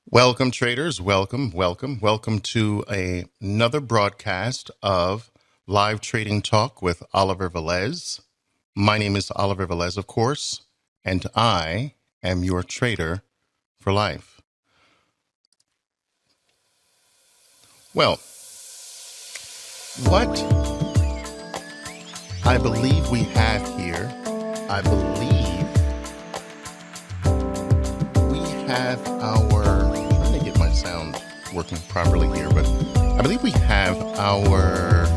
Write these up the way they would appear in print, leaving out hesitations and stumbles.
Welcome, traders. Welcome to another broadcast of Live Trading Talk with Oliver Velez. My name is Oliver Velez, of course, and I am your trader for life. Well, what I believe we have here, I believe we have I'm trying to get my sound working properly here, but I believe we have our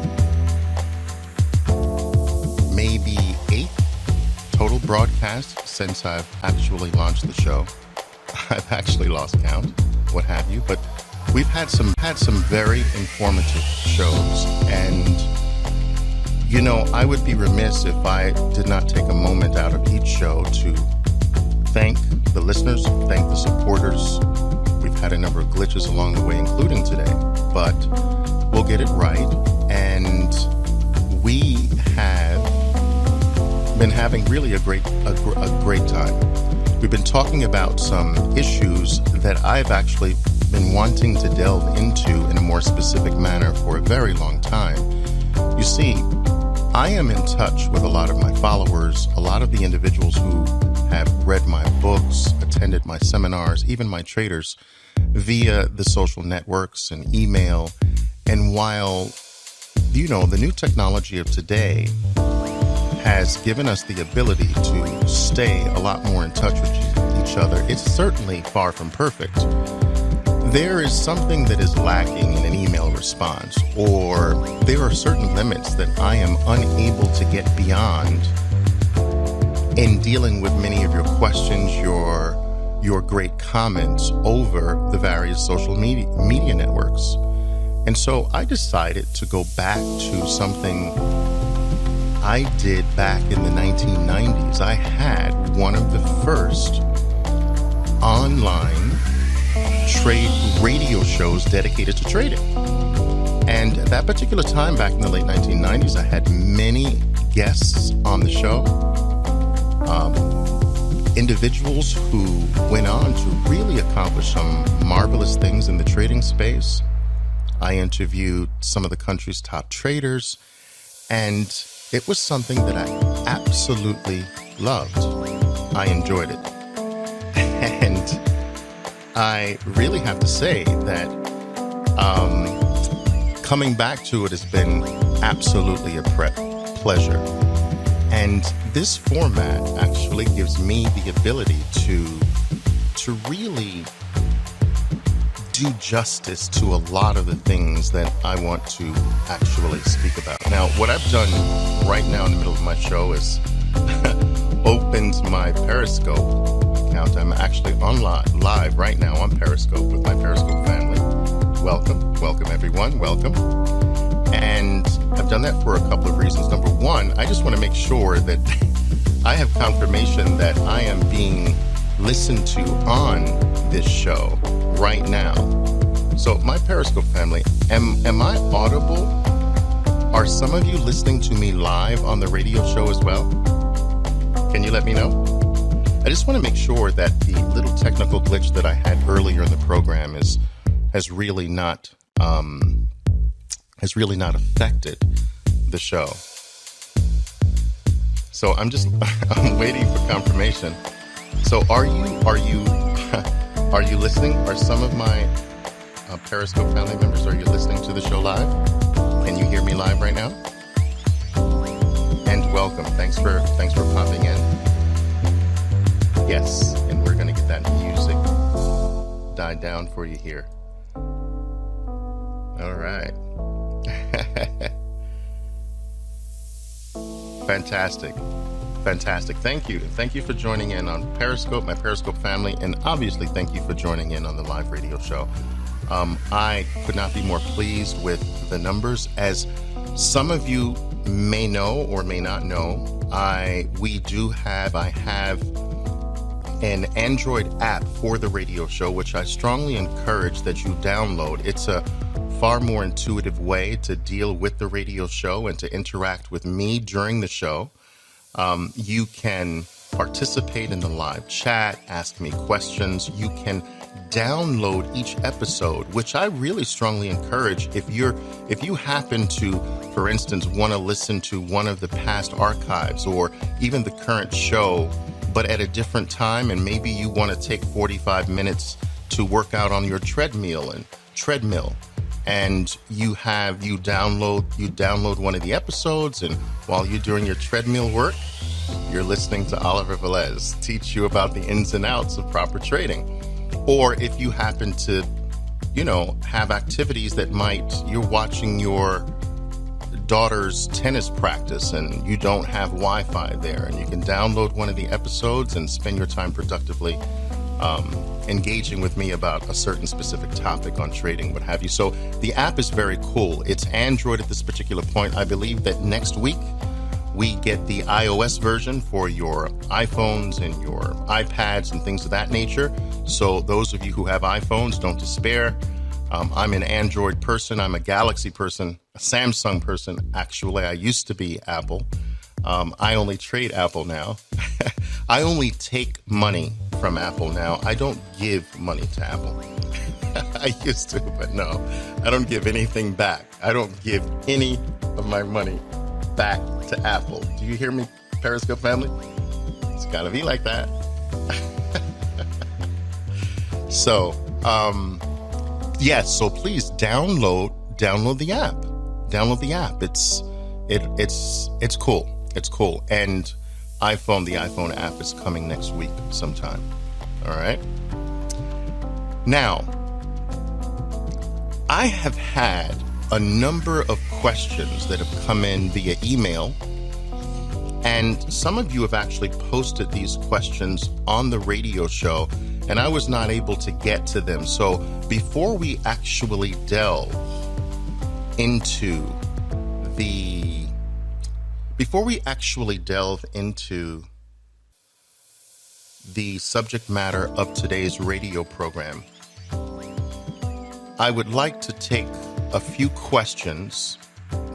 maybe 8th total broadcast since I've actually launched the show. I've actually lost count, what have you, but we've had some very informative shows, and you know, I would be remiss if I did not take a moment out of each show to thank the listeners, thank the supporters. We've had a number of glitches along the way, including today, but we'll get it right. And we have been having really a great time. We've been talking about some issues that I've actually been wanting to delve into in a more specific manner for a very long time. You see, I am in touch with a lot of my followers, a lot of the individuals who have read my books, attended my seminars, even my traders via the social networks and email. And while, you know, the new technology of today has given us the ability to stay a lot more in touch with each other, it's certainly far from perfect. There is something that is lacking in an email response, or there are certain limits that I am unable to get beyond in dealing with many of your questions, your great comments over the various social media networks. And so I decided to go back to something I did back in the 1990s. I had one of the first online trade radio shows dedicated to trading. And at that particular time, back in the late 1990s, I had many guests on the show. Individuals who went on to really accomplish some marvelous things in the trading space. I interviewed some of the country's top traders, and it was something that I absolutely loved. I enjoyed it. And I really have to say that coming back to it has been absolutely a pleasure. And this format actually gives me the ability to really do justice to a lot of the things that I want to actually speak about. Now, what I've done right now in the middle of my show is opened my Periscope account. I'm actually on live right now on Periscope with my Periscope family. Welcome everyone, welcome. And I've done that for a couple of reasons. Number one, I just want to make sure that I have confirmation that I am being listened to on this show right now. So my Periscope family, am I audible? Are some of you listening to me live on the radio show as well? Can you let me know? I just want to make sure that the little technical glitch that I had earlier in the program has really not affected the show. So I'm waiting for confirmation. So are you listening? Are some of my Periscope family members, are you listening to the show live? Can you hear me live right now? And welcome. Thanks for popping in. Yes, and we're gonna get that music died down for you here. All right. Fantastic. Thank you for joining in on Periscope, my Periscope family, and obviously thank you for joining in on the live radio show. I could not be more pleased with the numbers. As some of you may know or may not know, I have an Android app for the radio show, which I strongly encourage that you download. It's a far more intuitive way to deal with the radio show and to interact with me during the show. You can participate in the live chat, ask me questions. You can download each episode, which I really strongly encourage. If you happen to, for instance, want to listen to one of the past archives or even the current show, but at a different time, and maybe you want to take 45 minutes to work out on your treadmill, and you download one of the episodes, and while you're doing your treadmill work, you're listening to Oliver Velez teach you about the ins and outs of proper trading. Or if you happen to, have activities that you're watching your daughter's tennis practice and you don't have Wi-Fi there, and you can download one of the episodes and spend your time productively engaging with me about a certain specific topic on trading, what have you. So the app is very cool. It's Android at this particular point. I believe that next week we get the iOS version for your iPhones and your iPads and things of that nature. So those of you who have iPhones, don't despair. I'm an Android person. I'm a Galaxy person, a Samsung person. Actually, I used to be Apple. I only trade Apple now. I only take money from Apple now. I don't give money to Apple. I used to, but no, I don't give anything back. I don't give any of my money back to Apple. Do you hear me, Periscope family? It's gotta be like that. So, yes. So please download the app. Download the app. It's cool. It's cool. And the iPhone app is coming next week sometime. All right. Now, I have had a number of questions that have come in via email, and some of you have actually posted these questions on the radio show, and I was not able to get to them. So before we actually delve into the subject matter of today's radio program, I would like to take a few questions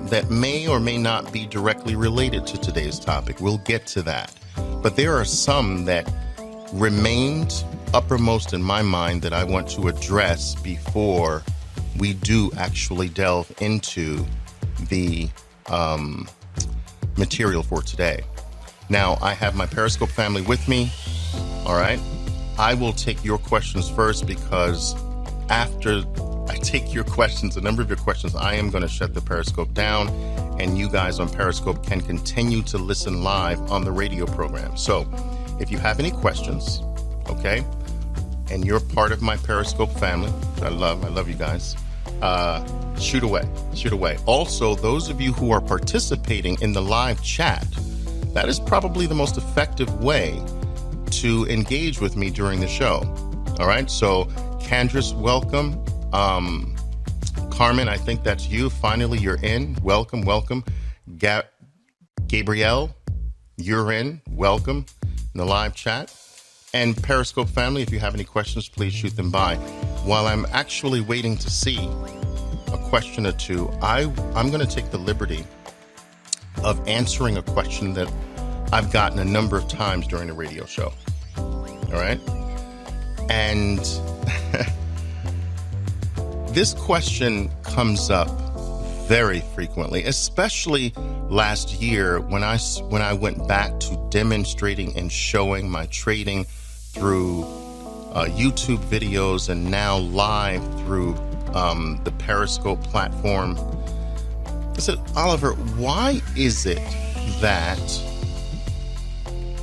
that may or may not be directly related to today's topic. We'll get to that. But there are some that remained uppermost in my mind that I want to address before we do actually delve into the material for today. Now, I have my Periscope family with me. All right. I will take your questions first, because after I take your questions, a number of your questions, I am going to shut the Periscope down, and you guys on Periscope can continue to listen live on the radio program. So if you have any questions, okay, and you're part of my Periscope family, which I love you guys, shoot away. Also, those of you who are participating in the live chat, that is probably the most effective way to engage with me during the show. All right. So Candrace, welcome. Carmen, I think that's you. Finally, you're in. Welcome. Gabrielle, you're in. Welcome in the live chat. And Periscope family, if you have any questions, please shoot them by. While I'm actually waiting to see a question or two, I'm going to take the liberty of answering a question that I've gotten a number of times during the radio show. All right. And this question comes up very frequently, especially last year when I went back to demonstrating and showing my trading through YouTube videos and now live through the Periscope platform. I said, Oliver, why is it that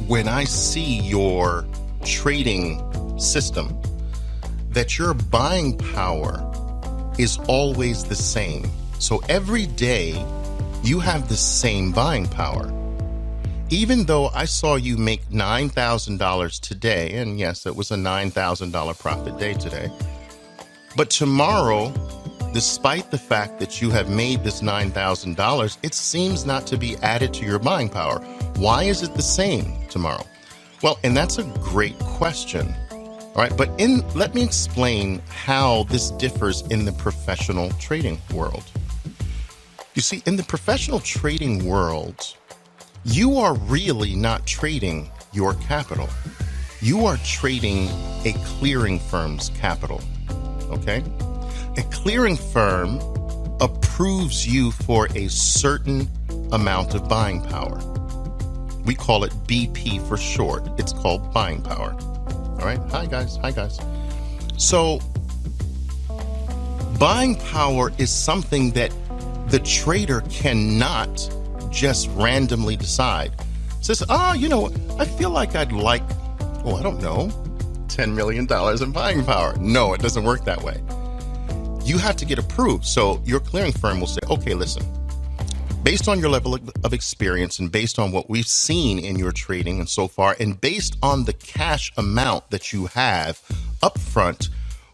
when I see your trading system, that your buying power is always the same? So every day you have the same buying power. Even though I saw you make $9,000 today, and yes, it was a $9,000 profit day today, but tomorrow, despite the fact that you have made this $9,000, it seems not to be added to your buying power. Why is it the same tomorrow? Well, and that's a great question. All right, but let me explain how this differs in the professional trading world. You see, in the professional trading world, you are really not trading your capital. You are trading a clearing firm's capital, okay? A clearing firm approves you for a certain amount of buying power. We call it BP for short. It's called buying power. All right. Hi, guys. So buying power is something that the trader cannot just randomly decide. Says, I feel like I'd like, $10 million in buying power. No, it doesn't work that way. You have to get approved. So your clearing firm will say, okay, listen, based on your level of experience and based on what we've seen in your trading and so far, and based on the cash amount that you have up front,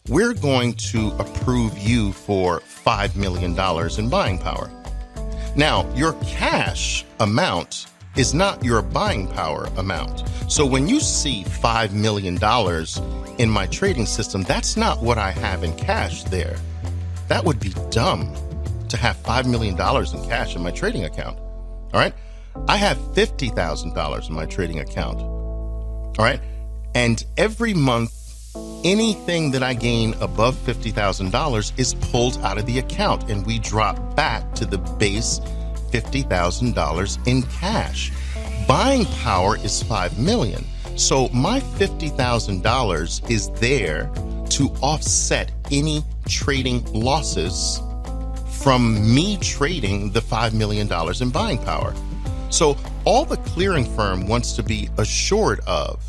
we're going to approve you for $5 million in buying power. Now, your cash amount is not your buying power amount. So when you see $5 million in my trading system, that's not what I have in cash there. That would be dumb to have $5 million in cash in my trading account. All right. I have $50,000 in my trading account. All right. And every month, anything that I gain above $50,000 is pulled out of the account and we drop back to the base $50,000 in cash. Buying power is $5 million. So my $50,000 is there to offset any trading losses from me trading the $5 million in buying power. So all the clearing firm wants to be assured of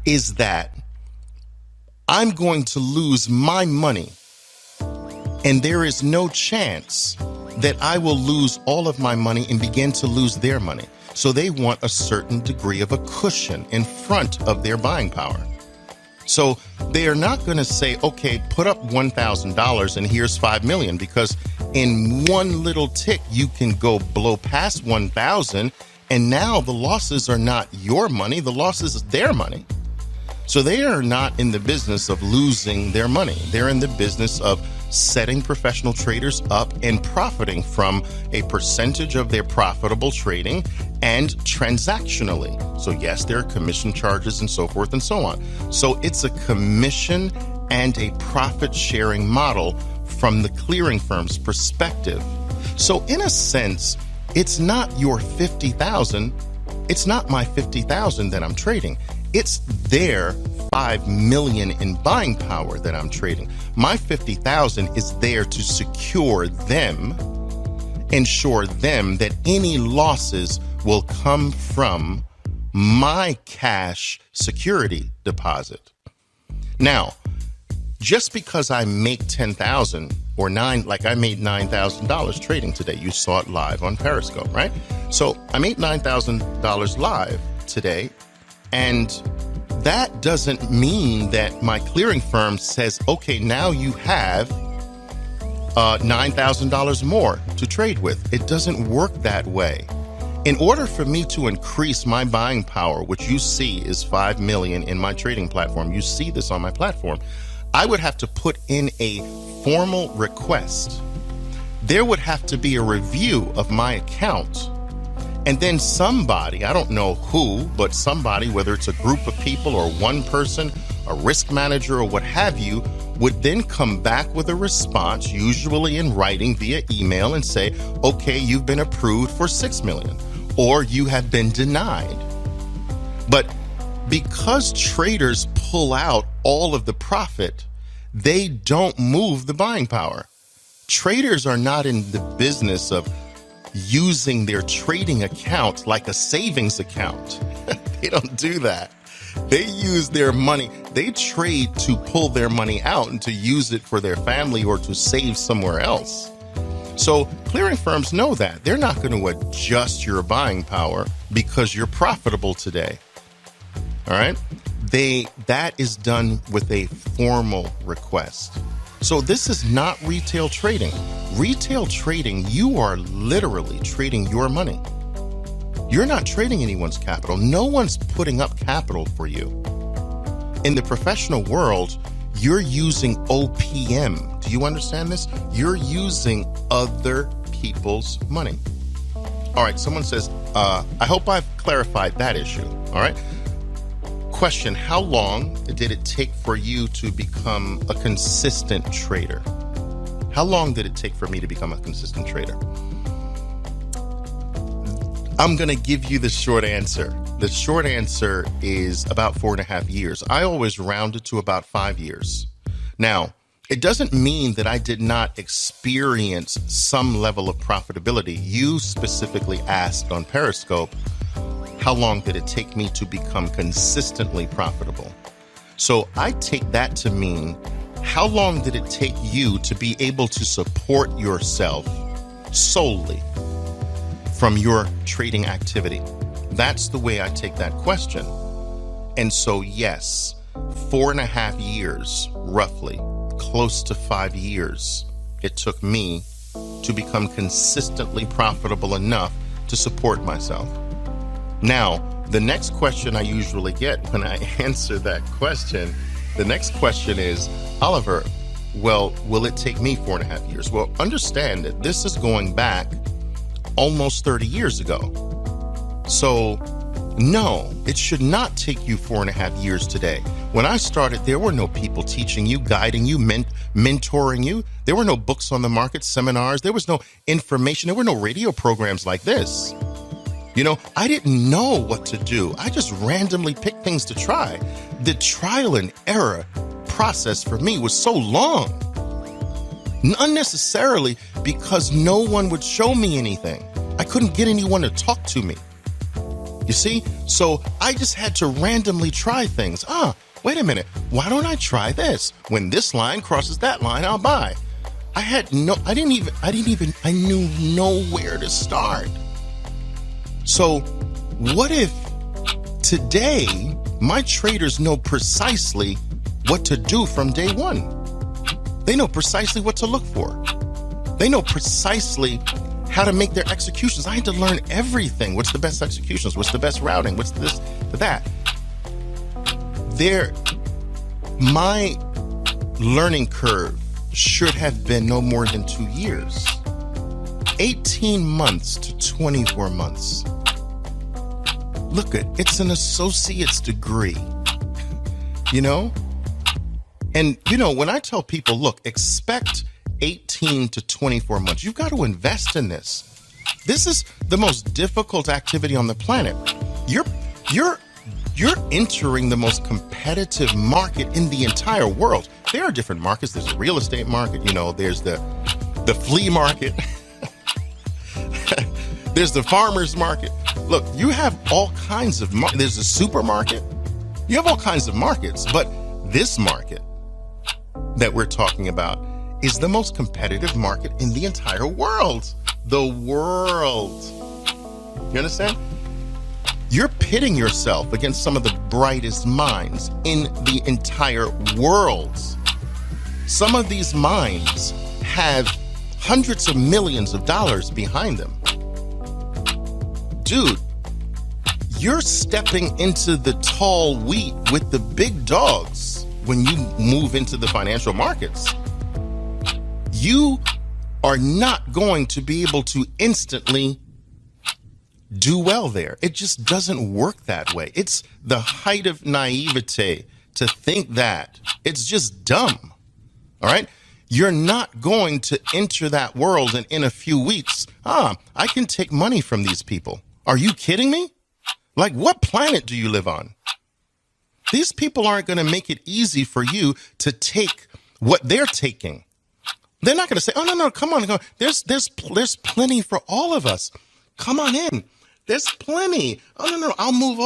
is that I'm going to lose my money, and there is no chance that I will lose all of my money and begin to lose their money. So they want a certain degree of a cushion in front of their buying power. So they are not going to say, okay, put up $1,000 and here's $5 million, because in one little tick, you can go blow past 1,000. And now the losses are not your money. The losses is their money. So they are not in the business of losing their money. They're in the business of setting professional traders up and profiting from a percentage of their profitable trading and transactionally. So yes, there are commission charges and so forth and so on. So it's a commission and a profit sharing model from the clearing firm's perspective. So in a sense, it's not your 50,000. It's not my 50,000 that I'm trading. It's their 5 million in buying power that I'm trading. My 50,000 is there to secure them, ensure them that any losses will come from my cash security deposit. Now, just because I make 10,000 or like I made $9,000 trading today. You saw it live on Periscope, right? So I made $9,000 live today, and that doesn't mean that my clearing firm says, okay, now you have $9,000 more to trade with. It doesn't work that way. In order for me to increase my buying power, which you see is 5 million in my trading platform, you see this on my platform, I would have to put in a formal request. There would have to be a review of my account. And then somebody, I don't know who, but somebody, whether it's a group of people or one person, a risk manager or what have you, would then come back with a response, usually in writing via email, and say, okay, you've been approved for 6 million, or you have been denied. But because traders pull out all of the profit, they don't move the buying power. Traders are not in the business of using their trading account like a savings account. They don't do that. They use their money. They trade to pull their money out and to use it for their family or to save somewhere else. So clearing firms know that. They're not going to adjust your buying power because you're profitable today. All right? That is done with a formal request. So this is not retail trading. Retail trading, you are literally trading your money. You're not trading anyone's capital. No one's putting up capital for you. In the professional world, you're using OPM. Do you understand this? You're using other people's money. All right, someone says, I hope I've clarified that issue. All right. question, how long did it take for you to become a consistent trader? How long did it take for me to become a consistent trader? I'm going to give you the short answer. The short answer is about 4.5 years. I always round it to about 5 years. Now, it doesn't mean that I did not experience some level of profitability. You specifically asked on Periscope, how long did it take me to become consistently profitable? So I take that to mean, how long did it take you to be able to support yourself solely from your trading activity? That's the way I take that question. And so, yes, 4.5 years, roughly, close to 5 years, it took me to become consistently profitable enough to support myself. Now, the next question I usually get when I answer that question, the next question is, Oliver, well, will it take me 4.5 years? Well, understand that this is going back almost 30 years ago. So, no, it should not take you 4.5 years today. When I started, there were no people teaching you, guiding you, mentoring you. There were no books on the market, seminars. There was no information. There were no radio programs like this. You know, I didn't know what to do. I just randomly picked things to try. The trial and error process for me was so long. Unnecessarily because no one would show me anything. I couldn't get anyone to talk to me. You see? So I just had to randomly try things. Wait a minute. Why don't I try this? When this line crosses that line, I'll buy. I knew nowhere to start. So what if today my traders know precisely what to do from day one? They know precisely what to look for. They know precisely how to make their executions. I had to learn everything. What's the best executions? What's the best routing? What's this, that? My learning curve should have been no more than 2 years. 18 months to 24 months. Look, it's an associate's degree, you know? And, you know, when I tell people, look, expect 18 to 24 months, you've got to invest in this. This is the most difficult activity on the planet. You're entering the most competitive market in the entire world. There are different markets. There's a real estate market, you know, there's the flea market. There's the farmer's market. Look, you have all kinds of there's a supermarket. You have all kinds of markets, but this market that we're talking about is the most competitive market in the entire world. The world. You understand? You're pitting yourself against some of the brightest minds in the entire world. Some of these minds have hundreds of millions of dollars behind them. Dude, you're stepping into the tall wheat with the big dogs when you move into the financial markets. You are not going to be able to instantly do well there. It just doesn't work that way. It's the height of naivete to think that. It's just dumb. All right? You're not going to enter that world and in a few weeks, I can take money from these people. Are you kidding me? Like, what planet do you live on? These people aren't going to make it easy for you to take what they're taking. They're not going to say, oh, no, come on. There's plenty for all of us. Come on in. There's plenty. Oh, no, I'll move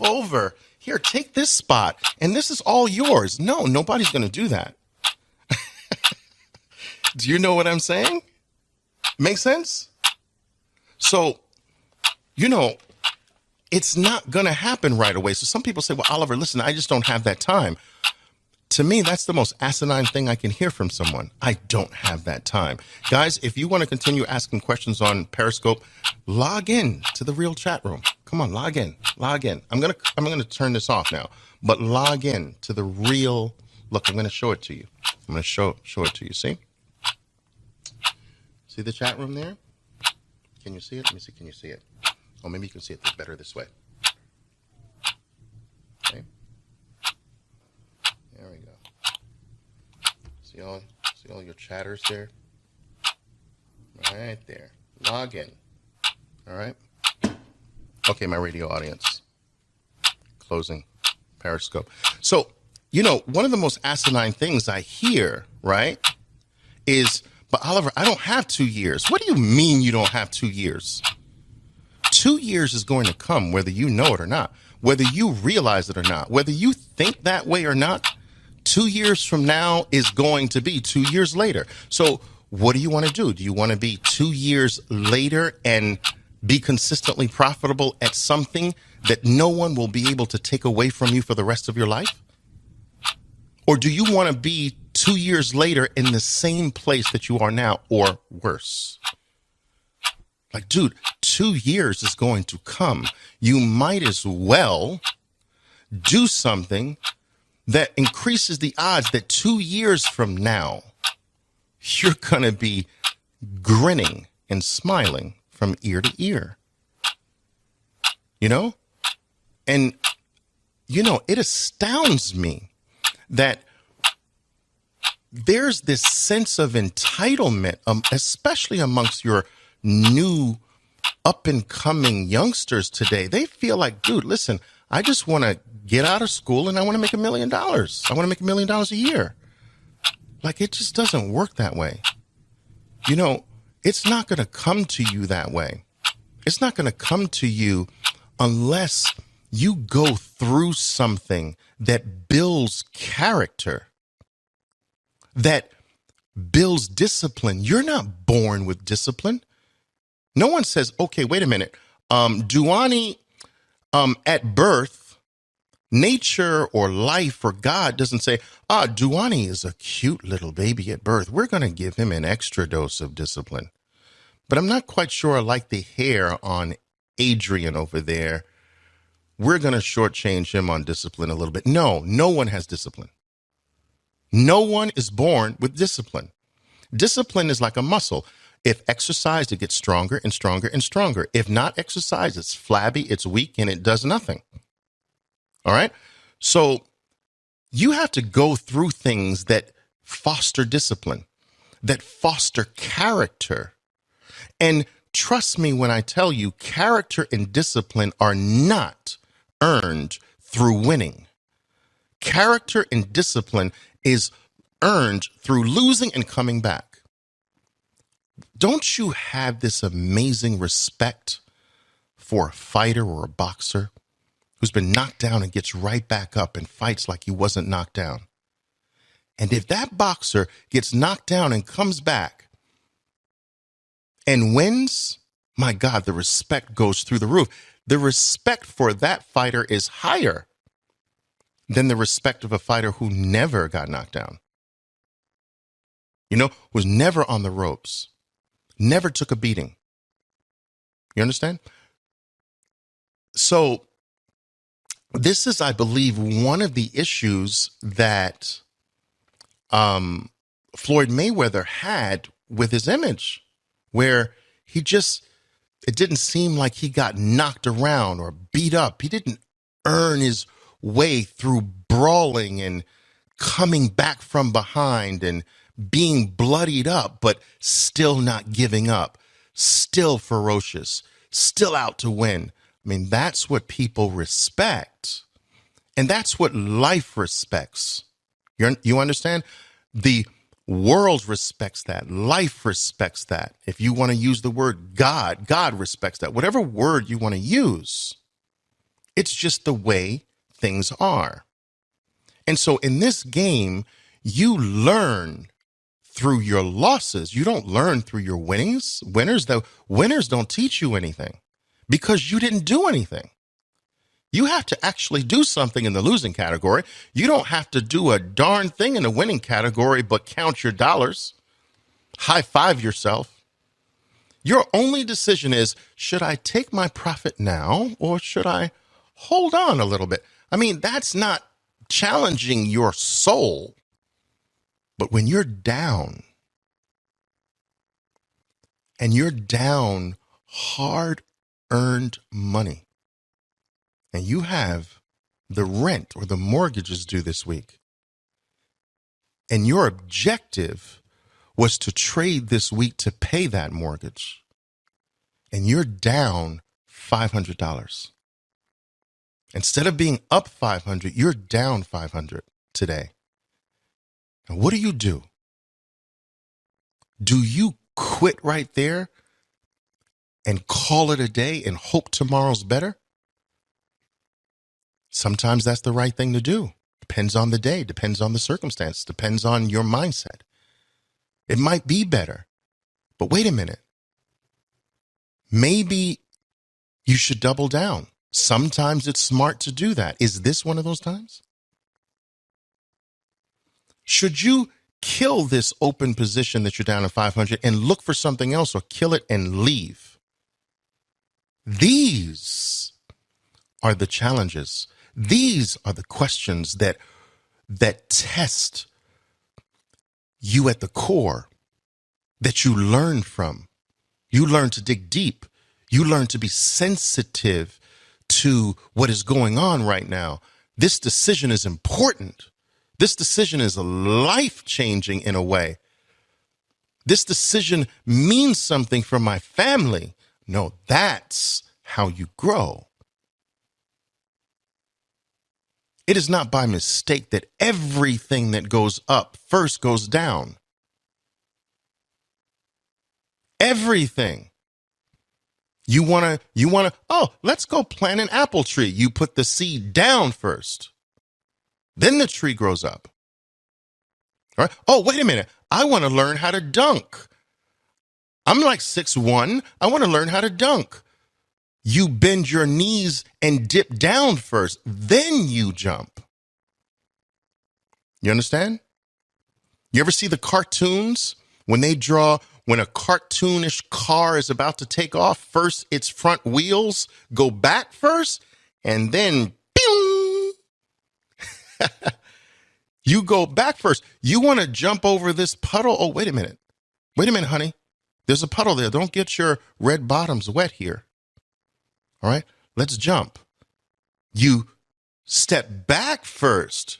over. Here, take this spot. And this is all yours. No, nobody's going to do that. Do you know what I'm saying? Make sense? So, you know, it's not going to happen right away. So some people say, well, Oliver, listen, I just don't have that time. To me, that's the most asinine thing I can hear from someone. I don't have that time. Guys, if you want to continue asking questions on Periscope, log in to the real chat room. Come on, log in. I'm going to turn this off now, but log in to the real. Look, I'm going to show it to you. I'm going to show it to you. See the chat room there? Can you see it? Let me see. Can you see it? Oh, maybe you can see it better this way. See all your chatters there? Right there. Log in. All right. Okay, my radio audience. Closing Periscope. So, one of the most asinine things I hear, right, is, but Oliver, I don't have 2 years. What do you mean you don't have 2 years? 2 years is going to come whether you know it or not, whether you realize it or not, whether you think that way or not. 2 years from now is going to be 2 years later. So what do you want to do? Do you want to be 2 years later and be consistently profitable at something that no one will be able to take away from you for the rest of your life? Or do you want to be 2 years later in the same place that you are now or worse? Like, dude, 2 years is going to come. You might as well do something that increases the odds that 2 years from now, you're going to be grinning and smiling from ear to ear. And, it astounds me that there's this sense of entitlement, especially amongst your new up and coming youngsters today. They feel like, dude, listen, I just want to get out of school and I want to make $1 million. I want to make $1 million a year. Like, it just doesn't work that way. It's not going to come to you that way. It's not going to come to you unless you go through something that builds character, that builds discipline. You're not born with discipline. No one says, okay, wait a minute. Duani, at birth, nature or life or God doesn't say, Duani is a cute little baby at birth. We're going to give him an extra dose of discipline. But I'm not quite sure I like the hair on Adrian over there. We're going to shortchange him on discipline a little bit. No one has discipline. No one is born with discipline. Discipline is like a muscle. If exercised, it gets stronger and stronger and stronger. If not exercised, it's flabby, it's weak, and it does nothing. All right? So you have to go through things that foster discipline, that foster character. And trust me when I tell you, character and discipline are not earned through winning. Character and discipline is earned through losing and coming back. Don't you have this amazing respect for a fighter or a boxer who's been knocked down and gets right back up and fights like he wasn't knocked down? And if that boxer gets knocked down and comes back and wins, my God, the respect goes through the roof. The respect for that fighter is higher than the respect of a fighter who never got knocked down, was never on the ropes, never took a beating. You understand? So this is, I believe, one of the issues that Floyd Mayweather had with his image, where it didn't seem like he got knocked around or beat up. He didn't earn his way through brawling and coming back from behind and being bloodied up, but still not giving up, still ferocious, still out to win. I mean, that's what people respect. And that's what life respects. You understand? The world respects that. Life respects that. If you want to use the word God, God respects that. Whatever word you want to use, it's just the way things are. And so in this game, you learn through your losses. You don't learn through your winnings. Winners don't teach you anything because you didn't do anything. You have to actually do something in the losing category. You don't have to do a darn thing in the winning category, but count your dollars, high five yourself. Your only decision is, should I take my profit now or should I hold on a little bit? I mean, that's not challenging your soul. But when you're down and you're down hard-earned money, and you have the rent or the mortgages due this week, and your objective was to trade this week to pay that mortgage, and you're down $500. Instead of being up 500, you're down 500 today. Now, what do? Do you quit right there and call it a day and hope tomorrow's better? Sometimes that's the right thing to do. Depends on the day, depends on the circumstance, depends on your mindset. It might be better, but wait a minute. Maybe you should double down. Sometimes it's smart to do that. Is this one of those times? Should you kill this open position that you're down at 500 and look for something else, or kill it and leave? These are the challenges. These are the questions that test you at the core, that you learn from. You learn to dig deep. You learn to be sensitive to what is going on right now. This decision is important. This decision is life-changing in a way. This decision means something for my family. No, that's how you grow. It is not by mistake that everything that goes up first goes down. Everything. You want to, let's go plant an apple tree. You put the seed down first. Then the tree grows up. All right. Oh, wait a minute. I want to learn how to dunk. I'm like 6'1". I want to learn how to dunk. You bend your knees and dip down first, then you jump. You understand? You ever see the cartoons when they draw, when a cartoonish car is about to take off? First, its front wheels go back first, and then pew! You go back first. You want to jump over this puddle? Oh, wait a minute. Wait a minute, honey. There's a puddle there. Don't get your red bottoms wet here. All right, let's jump. You step back first,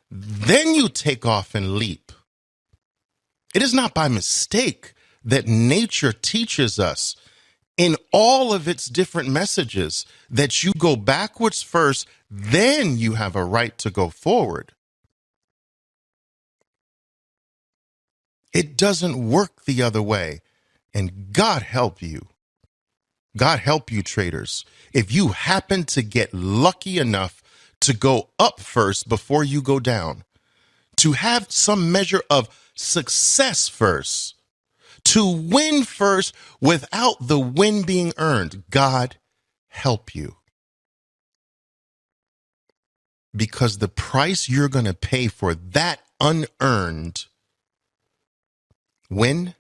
then you take off and leap. It is not by mistake that nature teaches us in all of its different messages that you go backwards first, then you have a right to go forward. It doesn't work the other way, and God help you. God help you, traders, if you happen to get lucky enough to go up first before you go down, to have some measure of success first, to win first without the win being earned. God help you. Because the price you're going to pay for that unearned win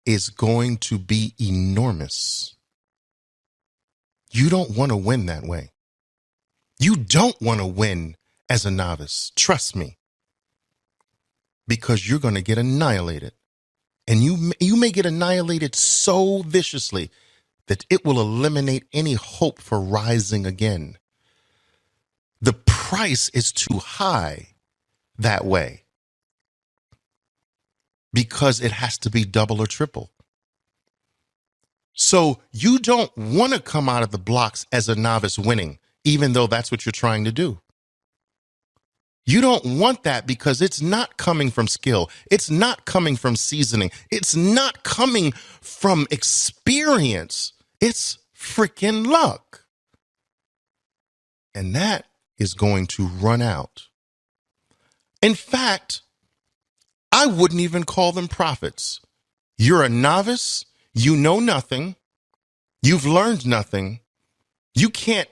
is going to be enormous. You don't want to win that way. You don't want to win as a novice. Trust me. Because you're going to get annihilated. And you may get annihilated so viciously that it will eliminate any hope for rising again. The price is too high that way. Because it has to be double or triple. So you don't want to come out of the blocks as a novice winning, even though that's what you're trying to do. You don't want that because it's not coming from skill. It's not coming from seasoning. It's not coming from experience. It's freaking luck. And that is going to run out. In fact, I wouldn't even call them prophets. You're a novice. You know nothing. You've learned nothing. You can't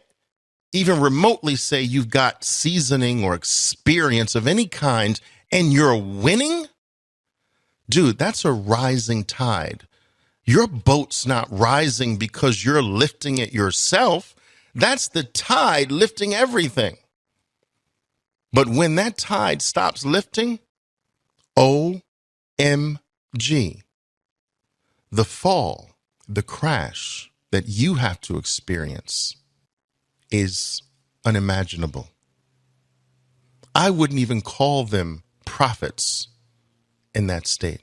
even remotely say you've got seasoning or experience of any kind, and you're winning? Dude, that's a rising tide. Your boat's not rising because you're lifting it yourself. That's the tide lifting everything. But when that tide stops lifting, OMG, the fall, the crash that you have to experience is unimaginable. I wouldn't even call them profits in that state.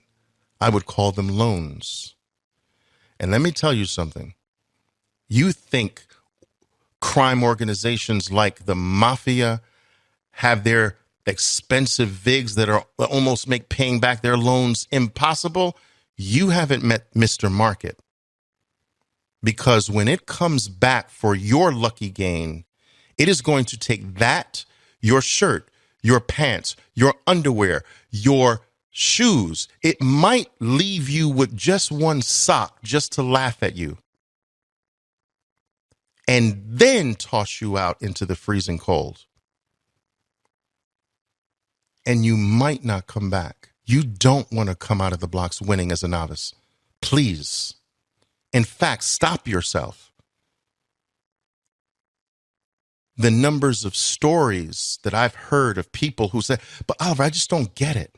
I would call them loans. And let me tell you something. You think crime organizations like the mafia have their expensive VIGs that are almost make paying back their loans impossible? You haven't met Mr. Market. Because when it comes back for your lucky gain, it is going to take that, your shirt, your pants, your underwear, your shoes. It might leave you with just one sock just to laugh at you. And then toss you out into the freezing cold. And you might not come back. You don't want to come out of the blocks winning as a novice. Please. In fact, stop yourself. The numbers of stories that I've heard of people who say, but Oliver, I just don't get it.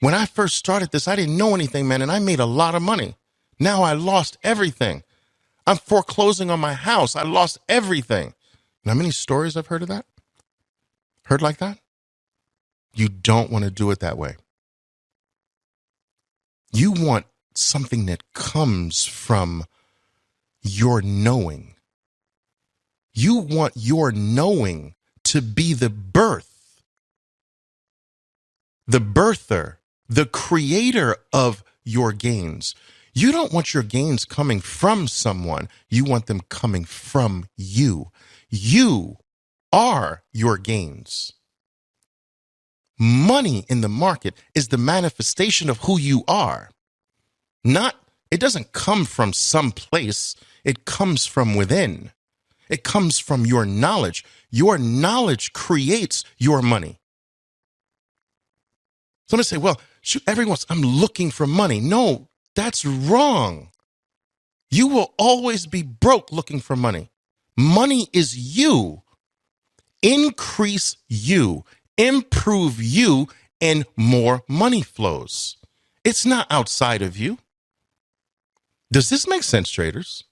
When I first started this, I didn't know anything, man, and I made a lot of money. Now I lost everything. I'm foreclosing on my house. I lost everything. You know how many stories I've heard of that? Heard like that? You don't want to do it that way. You want something that comes from your knowing. You want your knowing to be the birth, the birther, the creator of your gains. You don't want your gains coming from someone. You want them coming from you. You are your gains. Money in the market is the manifestation of who you are. It doesn't come from some place. It comes from within. It comes from your knowledge. Your knowledge creates your money. Somebody say, well, shoot, I'm looking for money. No, that's wrong. You will always be broke looking for money. Money is you. Increase you. Improve you, and more money flows. It's not outside of you. Does this make sense, traders?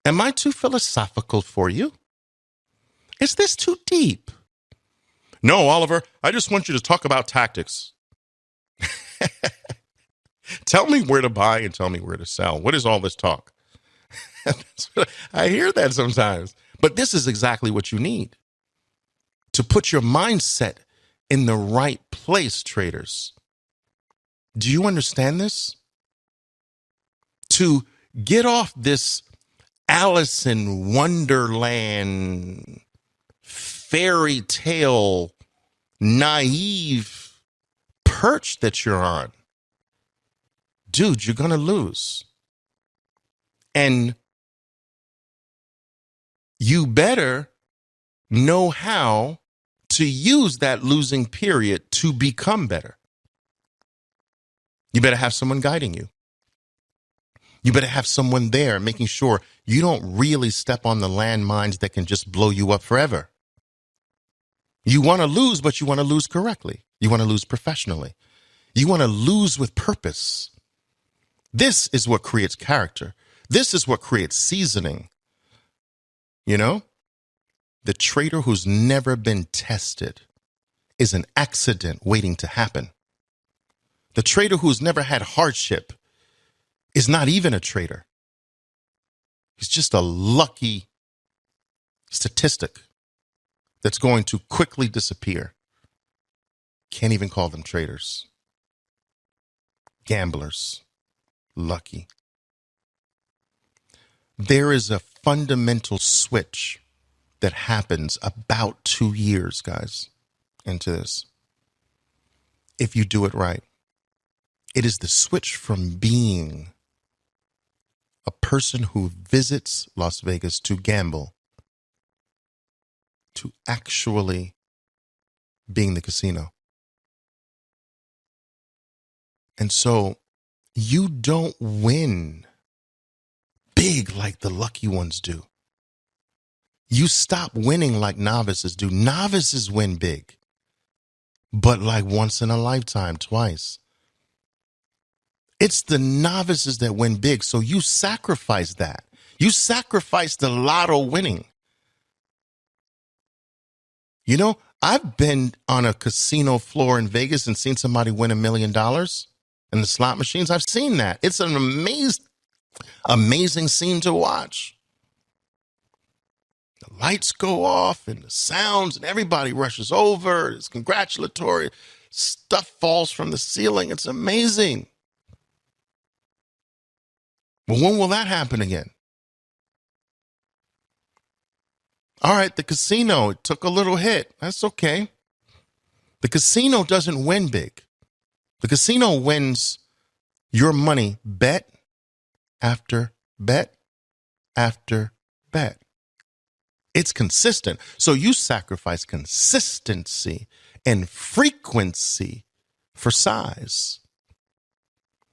Am I too philosophical for you? Is this too deep? No, Oliver, I just want you to talk about tactics. Tell me where to buy and tell me where to sell. What is all this talk? I hear that sometimes. But this is exactly what you need to put your mindset in the right place, traders. Do you understand this? To get off this Alice in Wonderland fairy tale naive perch that you're on. Dude, you're going to lose. And you better know how to use that losing period to become better. You better have someone guiding you. You better have someone there making sure you don't really step on the landmines that can just blow you up forever. You want to lose, but you want to lose correctly. You want to lose professionally. You want to lose with purpose. This is what creates character. This is what creates seasoning. You know, the trader who's never been tested is an accident waiting to happen. The trader who's never had hardship is not even a trader. He's just a lucky statistic that's going to quickly disappear. Can't even call them traders. Gamblers. Lucky. There is a fundamental switch that happens about 2 years, guys, into this. If you do it right. It is the switch from being a person who visits Las Vegas to gamble to actually being the casino. And so you don't win big like the lucky ones do. You stop winning like novices do. Novices win big, but like once in a lifetime, twice. It's the novices that win big. So you sacrifice that. You sacrifice the lotto winning. You know, I've been on a casino floor in Vegas and seen somebody win $1 million in the slot machines. I've seen that. It's an amazing scene to watch. The lights go off and the sounds and everybody rushes over. It's congratulatory. Stuff falls from the ceiling. It's amazing. But when will that happen again? All right, the casino, it took a little hit. That's okay. The casino doesn't win big. The casino wins your money bet after bet after bet. It's consistent. So you sacrifice consistency and frequency for size.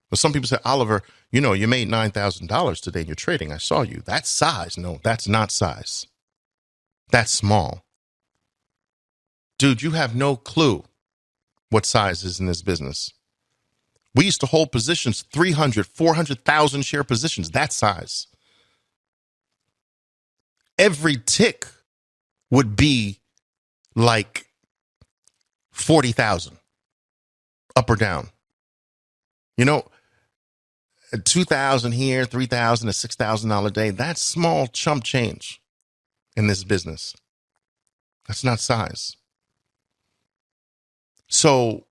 But some people say, Oliver, you know, you made $9,000 today in your trading. I saw you. That's size. No, that's not size. That's small. Dude, you have no clue what size is in this business. We used to hold positions, 300, 400,000 share positions. That size. Every tick would be like 40,000 up or down. You know, 2,000 here, 3,000, a $6,000 a day. That's small chump change in this business. That's not size. So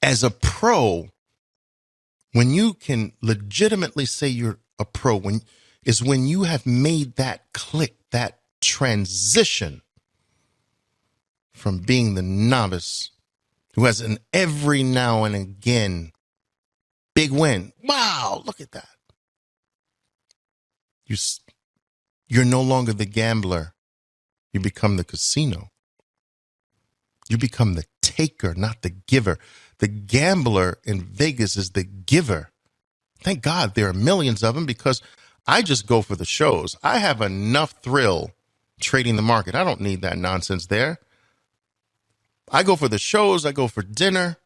as a pro, when you can legitimately say you're a pro, when you have made that click, that transition from being the novice who has an every now and again big win. Wow, look at that. You're no longer the gambler. You become the casino. You become the taker, not the giver. The gambler in Vegas is the giver. Thank God there are millions of them because I just go for the shows. I have enough thrill trading the market. I don't need that nonsense there. I go for the shows. I go for dinner.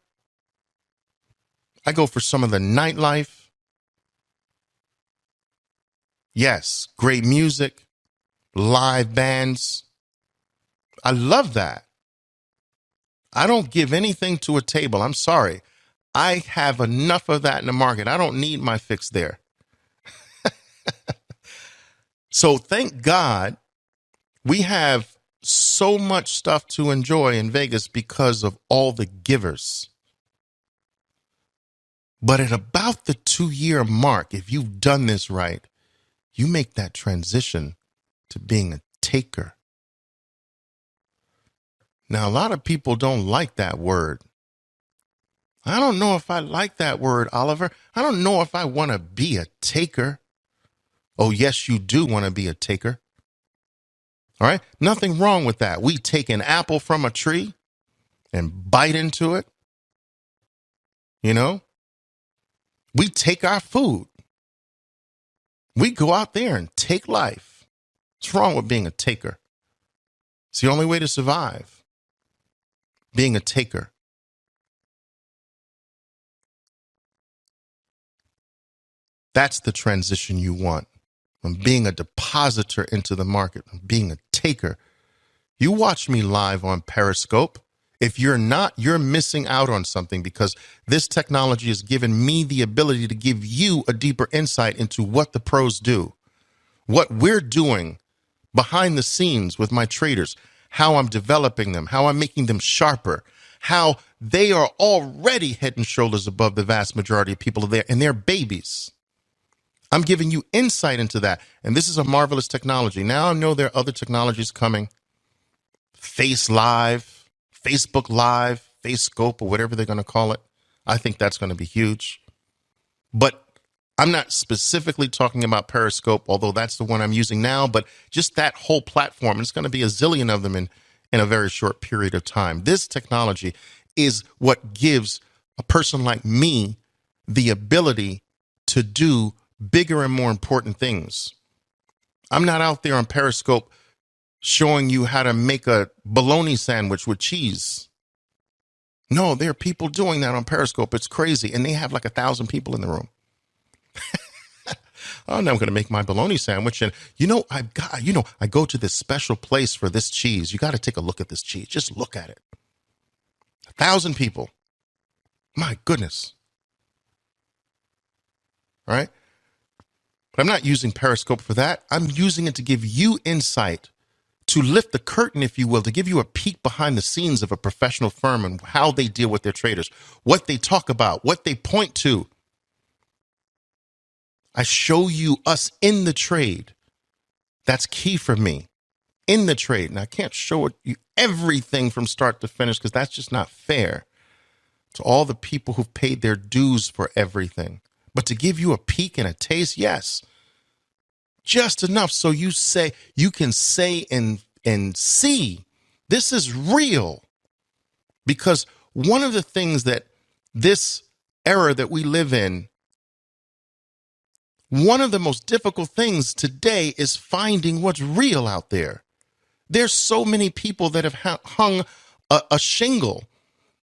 I go for some of the nightlife. Yes, great music, live bands. I love that. I don't give anything to a table. I'm sorry. I have enough of that in the market. I don't need my fix there. So thank God we have so much stuff to enjoy in Vegas because of all the givers. But at about the 2-year mark, if you've done this right, you make that transition to being a taker. Now, a lot of people don't like that word. I don't know if I like that word, Oliver. I don't know if I want to be a taker. Oh, yes, you do want to be a taker. All right. Nothing wrong with that. We take an apple from a tree and bite into it. You know, we take our food. We go out there and take life. What's wrong with being a taker? It's the only way to survive. Being a taker. That's the transition you want. From being a depositor into the market, from being a taker. You watch me live on Periscope. If you're not, you're missing out on something because this technology has given me the ability to give you a deeper insight into what the pros do, what we're doing behind the scenes with my traders, how I'm developing them, how I'm making them sharper, how they are already head and shoulders above the vast majority of people there and they're babies. I'm giving you insight into that. And this is a marvelous technology. Now I know there are other technologies coming. Face Live, Facebook Live, Facescope, or whatever they're going to call it. I think that's going to be huge. But I'm not specifically talking about Periscope, although that's the one I'm using now, but just that whole platform. It's going to be a zillion of them in a very short period of time. This technology is what gives a person like me the ability to do bigger and more important things. I'm not out there on Periscope showing you how to make a bologna sandwich with cheese. No, there are people doing that on Periscope. It's crazy. And they have like 1,000 people in the room. Oh, now I'm going to make my bologna sandwich. And, I go to this special place for this cheese. You got to take a look at this cheese. Just look at it. 1,000 people. My goodness. All right. But I'm not using Periscope for that. I'm using it to give you insight, to lift the curtain, if you will, to give you a peek behind the scenes of a professional firm and how they deal with their traders, what they talk about, what they point to. I show you us in the trade. That's key for me, in the trade. And I can't show you everything from start to finish because that's just not fair to all the people who've paid their dues for everything. But to give you a peek and a taste, yes, just enough so you can say and see this is real. Because one of the things that this era that we live in, one of the most difficult things today is finding what's real out there. There's so many people that have hung a shingle.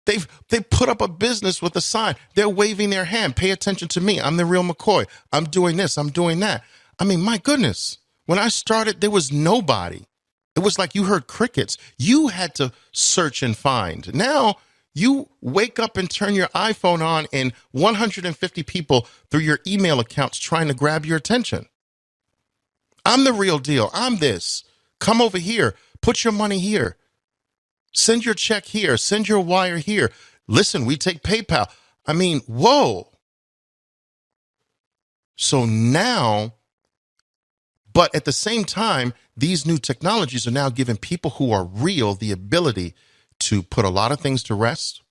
They put up a business with a sign. They're waving their hand. Pay attention to me. I'm the real McCoy. I'm doing this. I'm doing that. I mean, my goodness. When I started, there was nobody. It was like you heard crickets. You had to search and find. Now you wake up and turn your iPhone on and 150 people through your email accounts trying to grab your attention. I'm the real deal. I'm this. Come over here. Put your money here. Send your check here. Send your wire here. Listen, we take PayPal. I mean, whoa. So now, but at the same time, these new technologies are now giving people who are real the ability to put a lot of things to rest.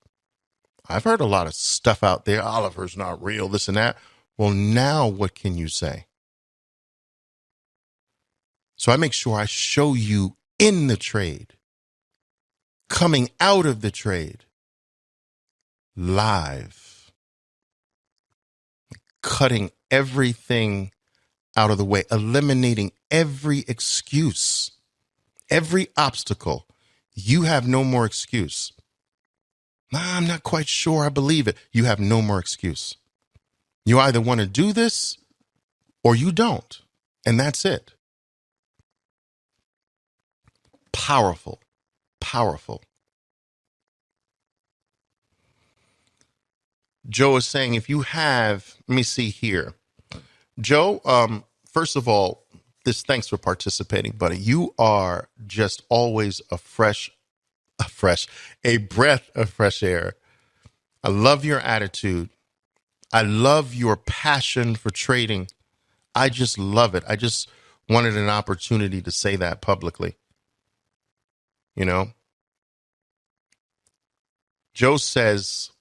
I've heard a lot of stuff out there. Oliver's not real, this and that. Well, now what can you say? So I make sure I show you in the trade, coming out of the trade, live, cutting everything out of the way, eliminating every excuse, every obstacle. You have no more excuse. I'm not quite sure I believe it. You have no more excuse. You either want to do this or you don't. And that's it. Powerful, powerful. Joe is saying, if you have, let me see here. Joe, first of all, thanks for participating, buddy. You are just always a breath of fresh air. I love your attitude. I love your passion for trading. I just love it. I just wanted an opportunity to say that publicly. You know, Joe says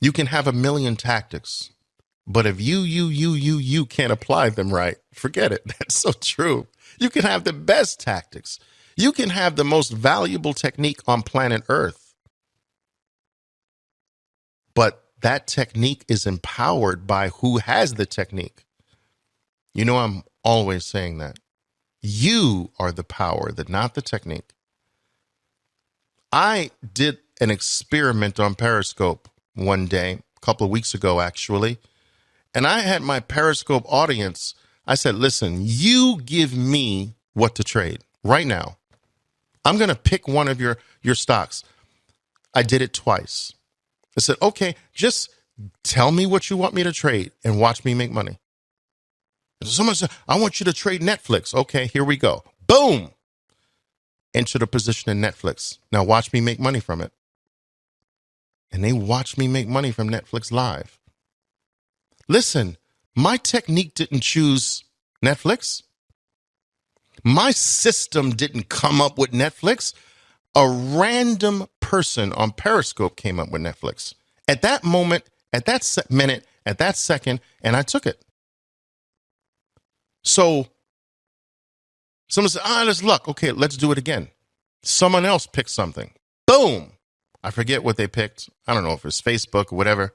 you can have a million tactics, but if you can't apply them right, forget it. That's so true. You can have the best tactics. You can have the most valuable technique on planet Earth. But that technique is empowered by who has the technique. You know, I'm always saying that. You are the power, not the technique. I did an experiment on Periscope one day, a couple of weeks ago, actually. And I had my Periscope audience. I said, listen, you give me what to trade right now. I'm going to pick one of your stocks. I did it twice. I said, okay, just tell me what you want me to trade and watch me make money. Someone said, I want you to trade Netflix. Okay, here we go. Boom. Enter the position in Netflix. Now watch me make money from it. And they watched me make money from Netflix live. Listen, my technique didn't choose Netflix. My system didn't come up with Netflix. A random person on Periscope came up with Netflix. At that moment, at that minute, at that second, and I took it. So someone said, that's luck. Okay, let's do it again. Someone else picked something. Boom. I forget what they picked. I don't know if it's Facebook or whatever.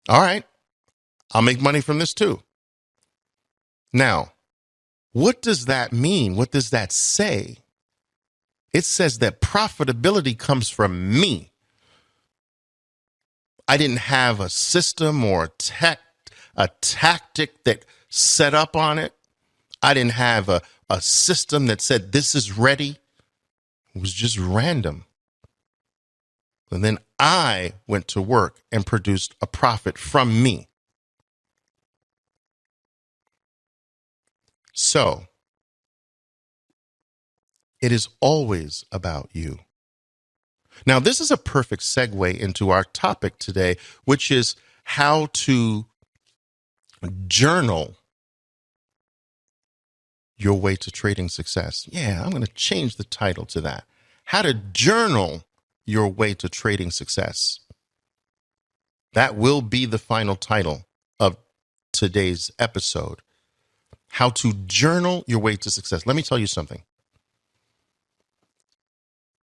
All right. I'll make money from this too. Now, what does that mean? What does that say? It says that profitability comes from me. I didn't have a system or a tactic that set up on it. I didn't have a system that said this is ready. It was just random. And then I went to work and produced a profit from me. So it is always about you. Now, this is a perfect segue into our topic today, which is how to journal your way to trading success. Yeah, I'm going to change the title to that. How to journal your way to trading success. That will be the final title of today's episode. How to journal your way to success. Let me tell you something.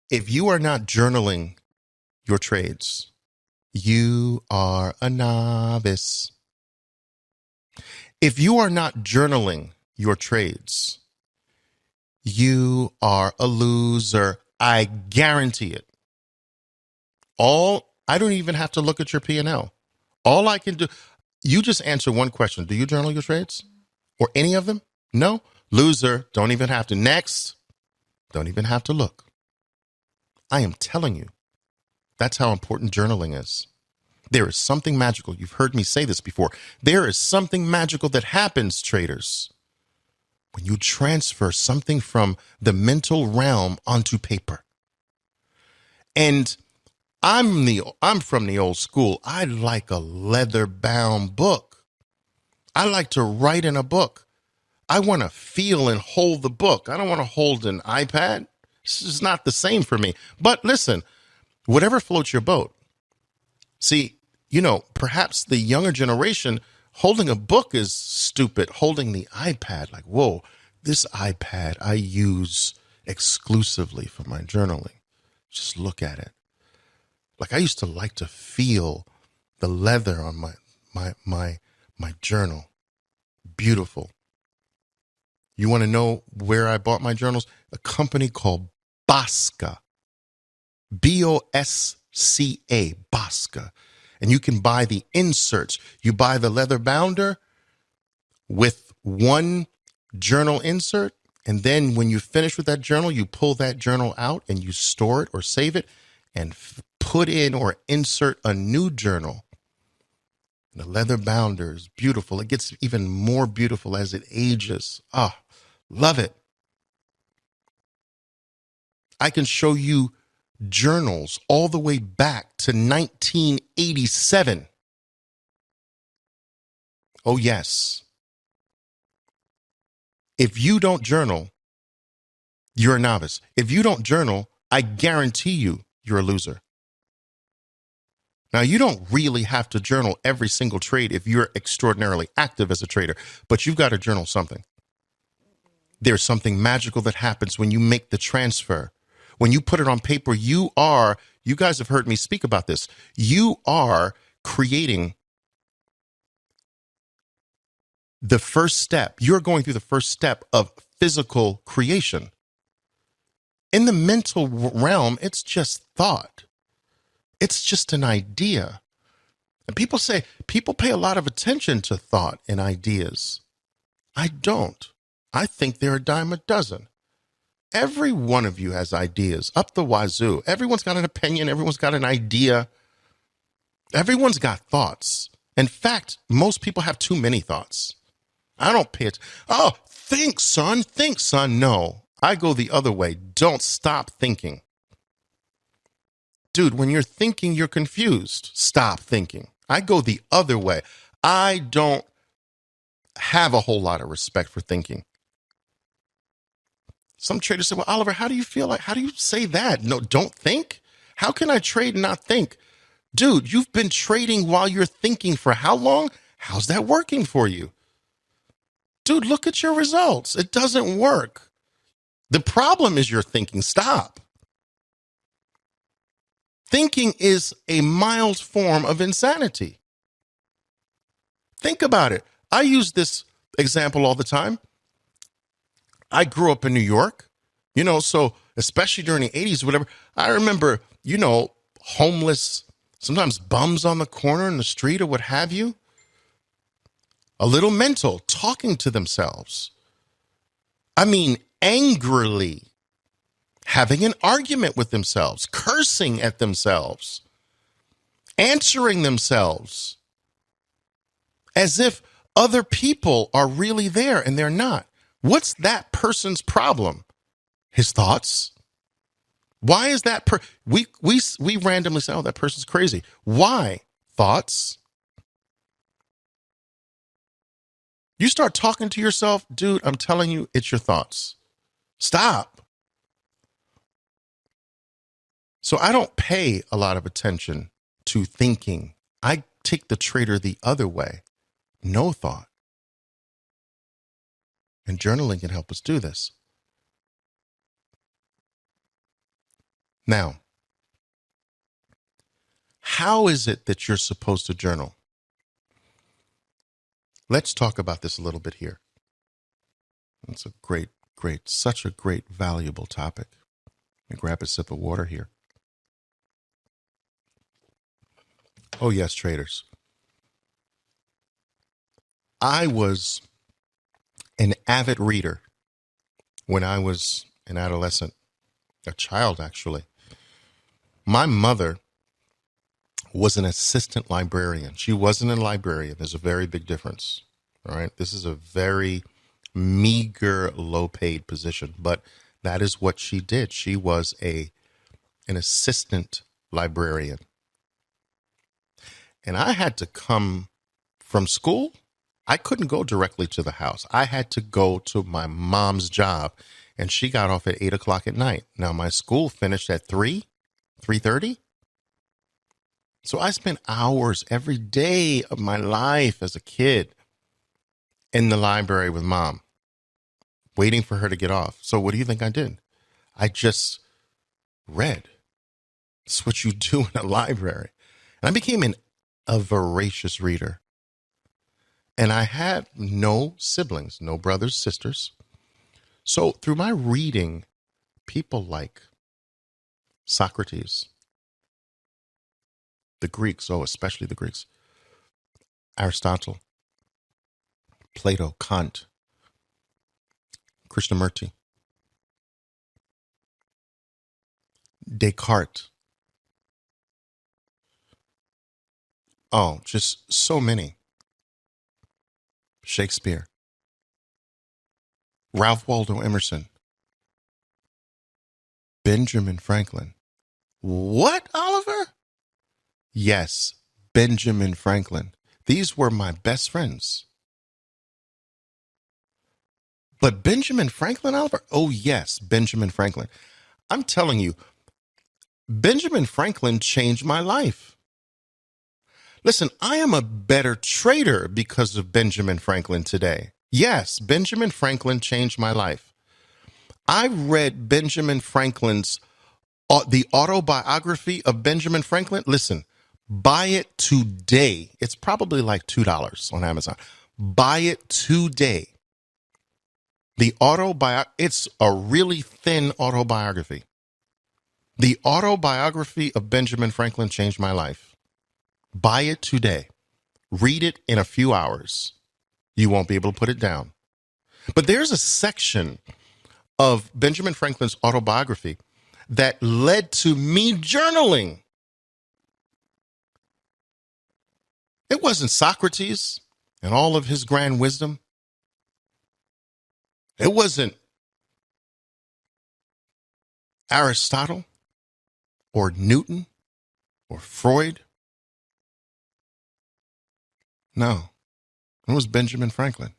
If you are not journaling your trades, you are a novice. If you are not journaling your trades, you are a loser. I guarantee it. I don't even have to look at your P&L. All I can do, you just answer one question. Do you journal your trades? Or any of them? No? Loser. Don't even have to. Next. Don't even have to look. I am telling you, that's how important journaling is. There is something magical. You've heard me say this before. There is something magical that happens, traders, when you transfer something from the mental realm onto paper. And I'm from the old school. I like a leather-bound book. I like to write in a book. I want to feel and hold the book. I don't want to hold an iPad. This is not the same for me. But listen, whatever floats your boat. See, perhaps the younger generation, holding a book is stupid. Holding the iPad, like, whoa, this iPad I use exclusively for my journaling. Just look at it. Like, I used to like to feel the leather on my journal. Beautiful. You want to know where I bought my journals? A company called Bosca. Bosca. Bosca. And you can buy the inserts. You buy the leather bounder with one journal insert. And then when you finish with that journal, you pull that journal out and you store it or save it and put in or insert a new journal. The leather bounder is beautiful. It gets even more beautiful as it ages. Love it. I can show you journals all the way back to 1987. Oh, yes. If you don't journal, you're a novice. If you don't journal, I guarantee you're a loser. Now, you don't really have to journal every single trade if you're extraordinarily active as a trader, but you've got to journal something. There's something magical that happens when you make the transfer. When you put it on paper, you guys have heard me speak about this. You are creating the first step. You're going through the first step of physical creation. In the mental realm, it's just thought. It's just an idea. And people pay a lot of attention to thought and ideas. I don't. I think they're a dime a dozen. Every one of you has ideas up the wazoo. Everyone's got an opinion. Everyone's got an idea. Everyone's got thoughts. In fact, most people have too many thoughts. I don't pay it. Oh, think, son. Think, son. No, I go the other way. Don't stop thinking. Dude, when you're thinking, you're confused. Stop thinking. I go the other way. I don't have a whole lot of respect for thinking. Some traders say, well, Oliver, how do you say that? No, don't think? How can I trade and not think? Dude, you've been trading while you're thinking for how long? How's that working for you? Dude, look at your results. It doesn't work. The problem is you're thinking. Stop. Thinking is a mild form of insanity. Think about it. I use this example all the time. I grew up in New York, so especially during the 80s, whatever. I remember, homeless, sometimes bums on the corner in the street or what have you. a little mental, talking to themselves. I mean, angrily having an argument with themselves, cursing at themselves, answering themselves as if other people are really there and they're not. What's that person's problem? His thoughts. Why is that we randomly say, oh, that person's crazy. Why? Thoughts. You start talking to yourself, dude, I'm telling you, it's your thoughts. Stop. So I don't pay a lot of attention to thinking. I take the trader the other way. No thought. And journaling can help us do this. Now, how is it that you're supposed to journal? Let's talk about this a little bit here. It's a such a great, valuable topic. Let me grab a sip of water here. Oh, yes, traders. I was an avid reader when I was an adolescent, a child, actually. My mother was an assistant librarian. She wasn't a librarian. There's a very big difference. All right. This is a very meager, low-paid position, but that is what she did. She was an assistant librarian. And I had to come from school. I couldn't go directly to the house. I had to go to my mom's job, and she got off at 8 o'clock at night. Now, my school finished at 3:30. So I spent hours every day of my life as a kid in the library with mom, waiting for her to get off. So what do you think I did? I just read. It's what you do in a library. And I became a voracious reader. And I had no siblings, no brothers, sisters. So through my reading, people like Socrates, the Greeks, especially the Greeks, Aristotle, Plato, Kant, Krishnamurti, Descartes. Oh, just so many. Shakespeare, Ralph Waldo Emerson, Benjamin Franklin. What, Oliver? Yes, Benjamin Franklin. These were my best friends. But Benjamin Franklin, Oliver? Oh, yes, Benjamin Franklin. I'm telling you, Benjamin Franklin changed my life. Listen, I am a better trader because of Benjamin Franklin today. Yes, Benjamin Franklin changed my life. I read Benjamin Franklin's, the autobiography of Benjamin Franklin. Listen, buy it today. It's probably like $2 on Amazon. Buy it today. It's a really thin autobiography. The autobiography of Benjamin Franklin changed my life. Buy it today. Read it in a few hours. You won't be able to put it down. But there's a section of Benjamin Franklin's autobiography that led to me journaling. It wasn't Socrates and all of his grand wisdom. It wasn't Aristotle or Newton or Freud. No, it was Benjamin Franklin.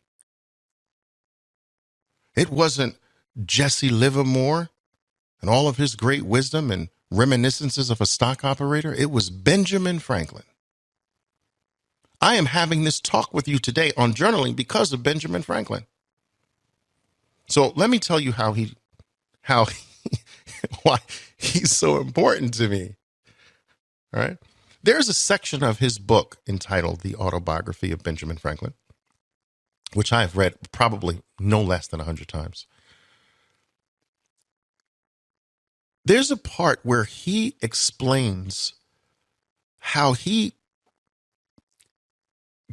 It wasn't Jesse Livermore and all of his great wisdom and reminiscences of a stock operator. It was Benjamin Franklin. I am having this talk with you today on journaling because of Benjamin Franklin. So let me tell you why he's so important to me. All right. There's a section of his book entitled The Autobiography of Benjamin Franklin, which I have read probably no less than 100 times. There's a part where he explains how he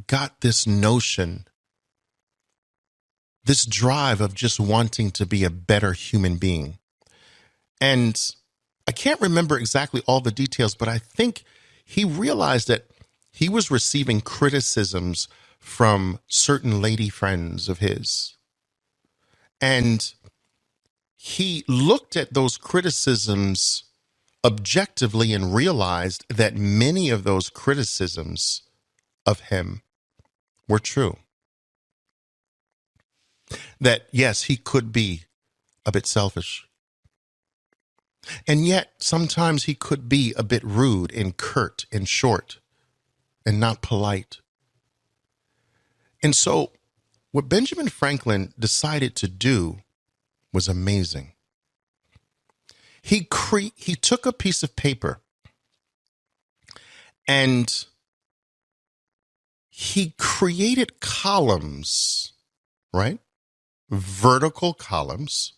got this notion this drive of just wanting to be a better human being. And I can't remember exactly all the details, but I think he realized that he was receiving criticisms from certain lady friends of his. And he looked at those criticisms objectively and realized that many of those criticisms of him were true. That, yes, he could be a bit selfish. And yet, sometimes he could be a bit rude and curt and short and not polite. And so, what Benjamin Franklin decided to do was amazing. He took a piece of paper and he created columns, right? Vertical columns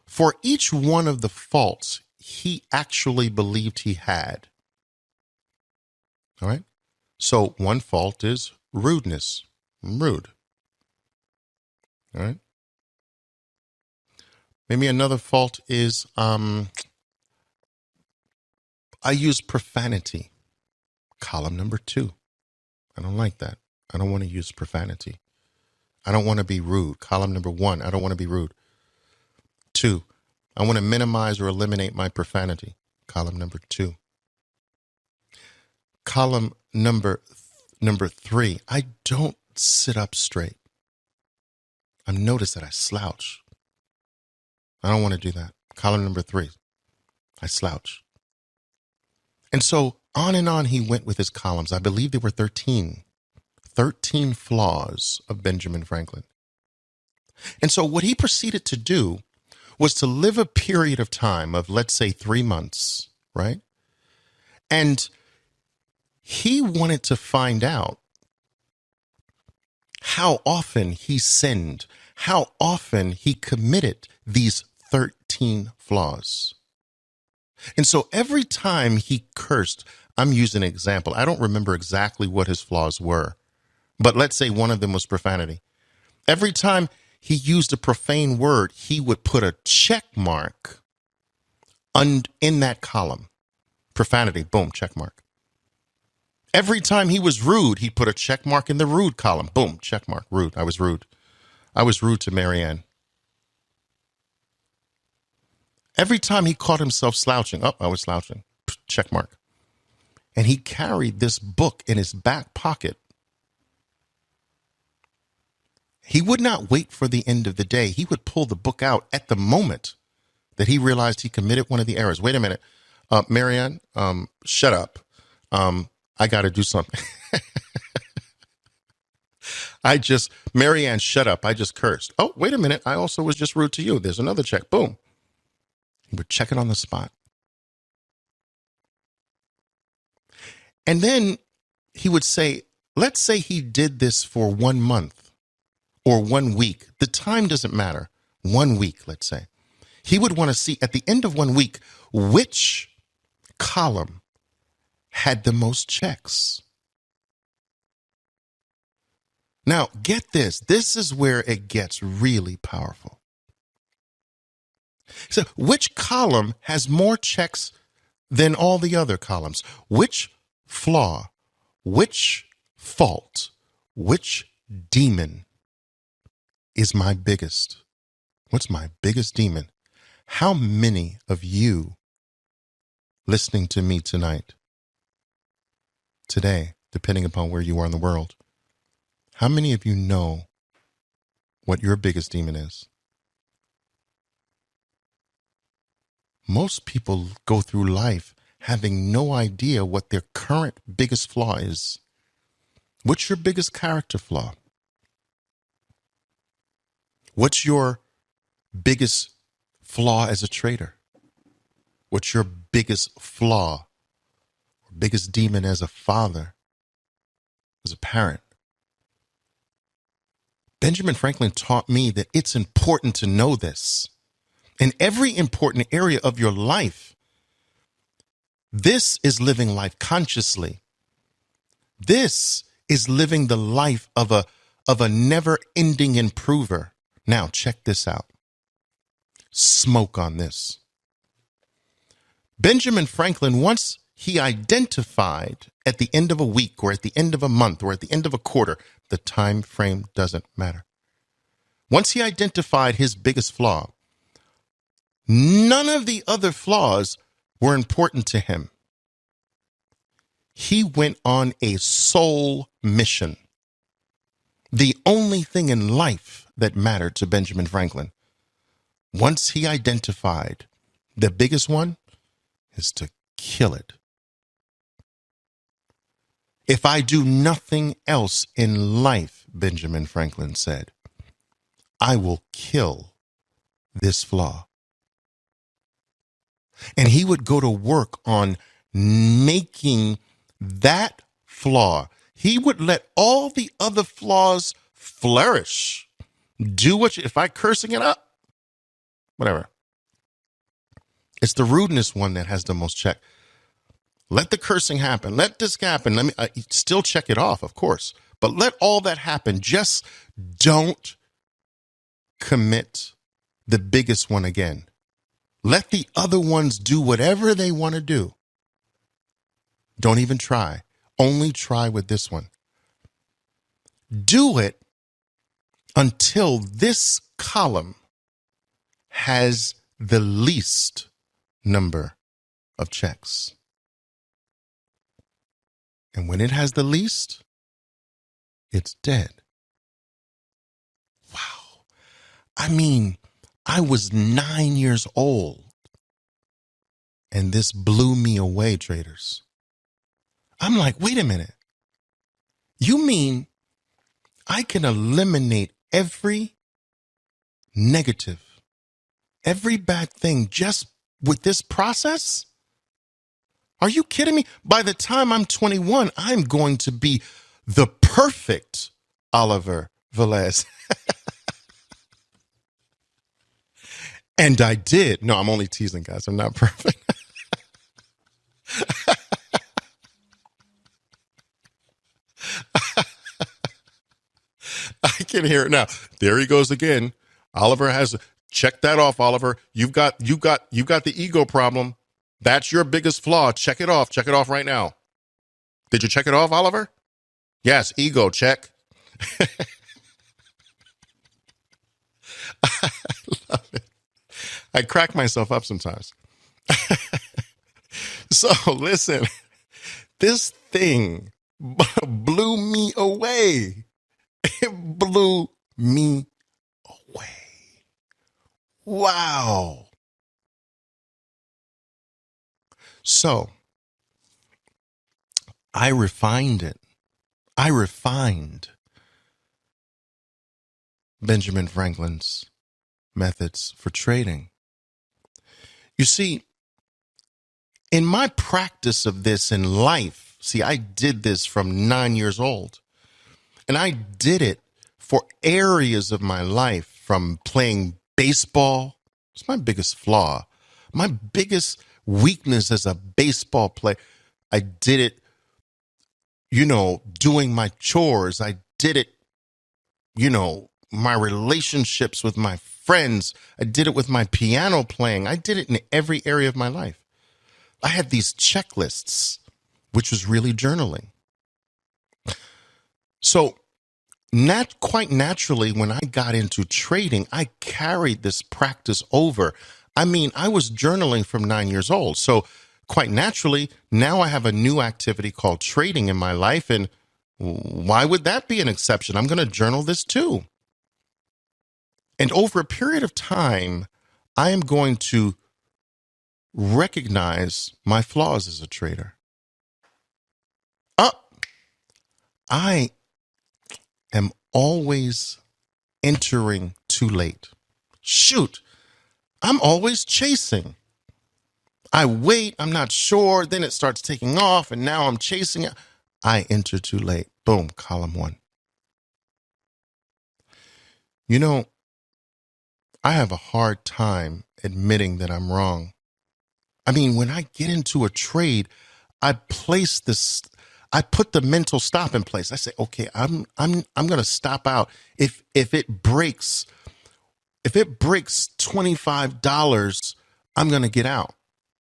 for each one of the faults he actually believed he had. All right. So one fault is rudeness. I'm rude. All right. Maybe another fault is I use profanity. Column number 2. I don't like that. I don't want to use profanity. I don't want to be rude. Column number 1. I don't want to be rude. 2. I want to minimize or eliminate my profanity. Column number 2. Column number 3. I don't sit up straight. I've noticed that I slouch. I don't want to do that. Column number 3. I slouch. And so on and on he went with his columns. I believe there were 13 flaws of Benjamin Franklin. And so what he proceeded to do was to live a period of time of, let's say, 3 months, right? And he wanted to find out how often he sinned, how often he committed these 13 flaws. And so every time he cursed, I'm using an example. I don't remember exactly what his flaws were, but let's say one of them was profanity. Every time he used a profane word, he would put a check mark in that column. Profanity, boom, check mark. Every time he was rude, he'd put a check mark in the rude column. Boom, check mark, rude. I was rude. I was rude to Marianne. Every time he caught himself slouching, I was slouching, check mark. And he carried this book in his back pocket. He would not wait for the end of the day. He would pull the book out at the moment that he realized he committed one of the errors. Wait a minute. Marianne, shut up. I got to do something. Marianne, shut up. I just cursed. Oh, wait a minute. I also was just rude to you. There's another check. Boom. He would check it on the spot. And then he would say, let's say he did this for 1 month or 1 week. The time doesn't matter. 1 week, let's say. He would want to see at the end of 1 week, which column had the most checks. Now, get this. This is where it gets really powerful. So, which column has more checks than all the other columns? Which flaw, which fault, which demon is my biggest? What's my biggest demon? How many of you listening to me tonight, today, depending upon where you are in the world, how many of you know what your biggest demon is? Most people go through life having no idea what their current biggest flaw is. What's your biggest character flaw? What's your biggest flaw as a trader? What's your biggest flaw or biggest demon as a father, as a parent? Benjamin Franklin taught me that it's important to know this. In every important area of your life, this is living life consciously. This is living the life of of a never-ending improver. Now, check this out. Smoke on this. Benjamin Franklin, once he identified at the end of a week or at the end of a month or at the end of a quarter, the time frame doesn't matter. Once he identified his biggest flaw, none of the other flaws were important to him. He went on a sole mission. The only thing in life that mattered to Benjamin Franklin, once he identified the biggest one, is to kill it. If I do nothing else in life, Benjamin Franklin said, I will kill this flaw. And he would go to work on making that flaw. He would let all the other flaws flourish. Do what if I cursing it up, whatever. It's the rudeness one that has the most check. Let the cursing happen. Let this happen. Let me still check it off, of course. But let all that happen. Just don't commit the biggest one again. Let the other ones do whatever they want to do. Don't even try. Only try with this one. Do it until this column has the least number of checks. And when it has the least, it's dead. Wow. I mean, I was 9 years old, and this blew me away, traders. I'm like, wait a minute. You mean I can eliminate every negative, every bad thing just with this process? Are you kidding me? By the time I'm 21, I'm going to be the perfect Oliver Velez. And I did. No, I'm only teasing, guys. I'm not perfect. I can hear it now. There he goes again. Oliver has check that off, Oliver. You've got the ego problem. That's your biggest flaw. Check it off. Check it off right now. Did you check it off, Oliver? Yes, ego, check. I love it. I crack myself up sometimes. So listen, this thing blew me away. It blew me away. Wow. So I refined it. I refined Benjamin Franklin's methods for trading. You see, in my practice of this in life, I did this from 9 years old. And I did it for areas of my life, from playing baseball. It's my biggest flaw. My biggest weakness as a baseball player. I did it, doing my chores. I did it, my relationships with my friends. I did it with my piano playing. I did it in every area of my life. I had these checklists, which was really journaling. So not quite naturally, when I got into trading, I carried this practice over. I mean, I was journaling from 9 years old. So quite naturally, now I have a new activity called trading in my life. And why would that be an exception? I'm going to journal this too. And over a period of time, I am going to recognize my flaws as a trader. I am always entering too late. Shoot, I'm always chasing. I wait, I'm not sure, then it starts taking off, and now I'm chasing it. I enter too late. Boom, column 1. I have a hard time admitting that I'm wrong. I mean, when I get into a trade, I place I put the mental stop in place. I say, okay, I'm going to stop out. If it breaks $25, I'm going to get out.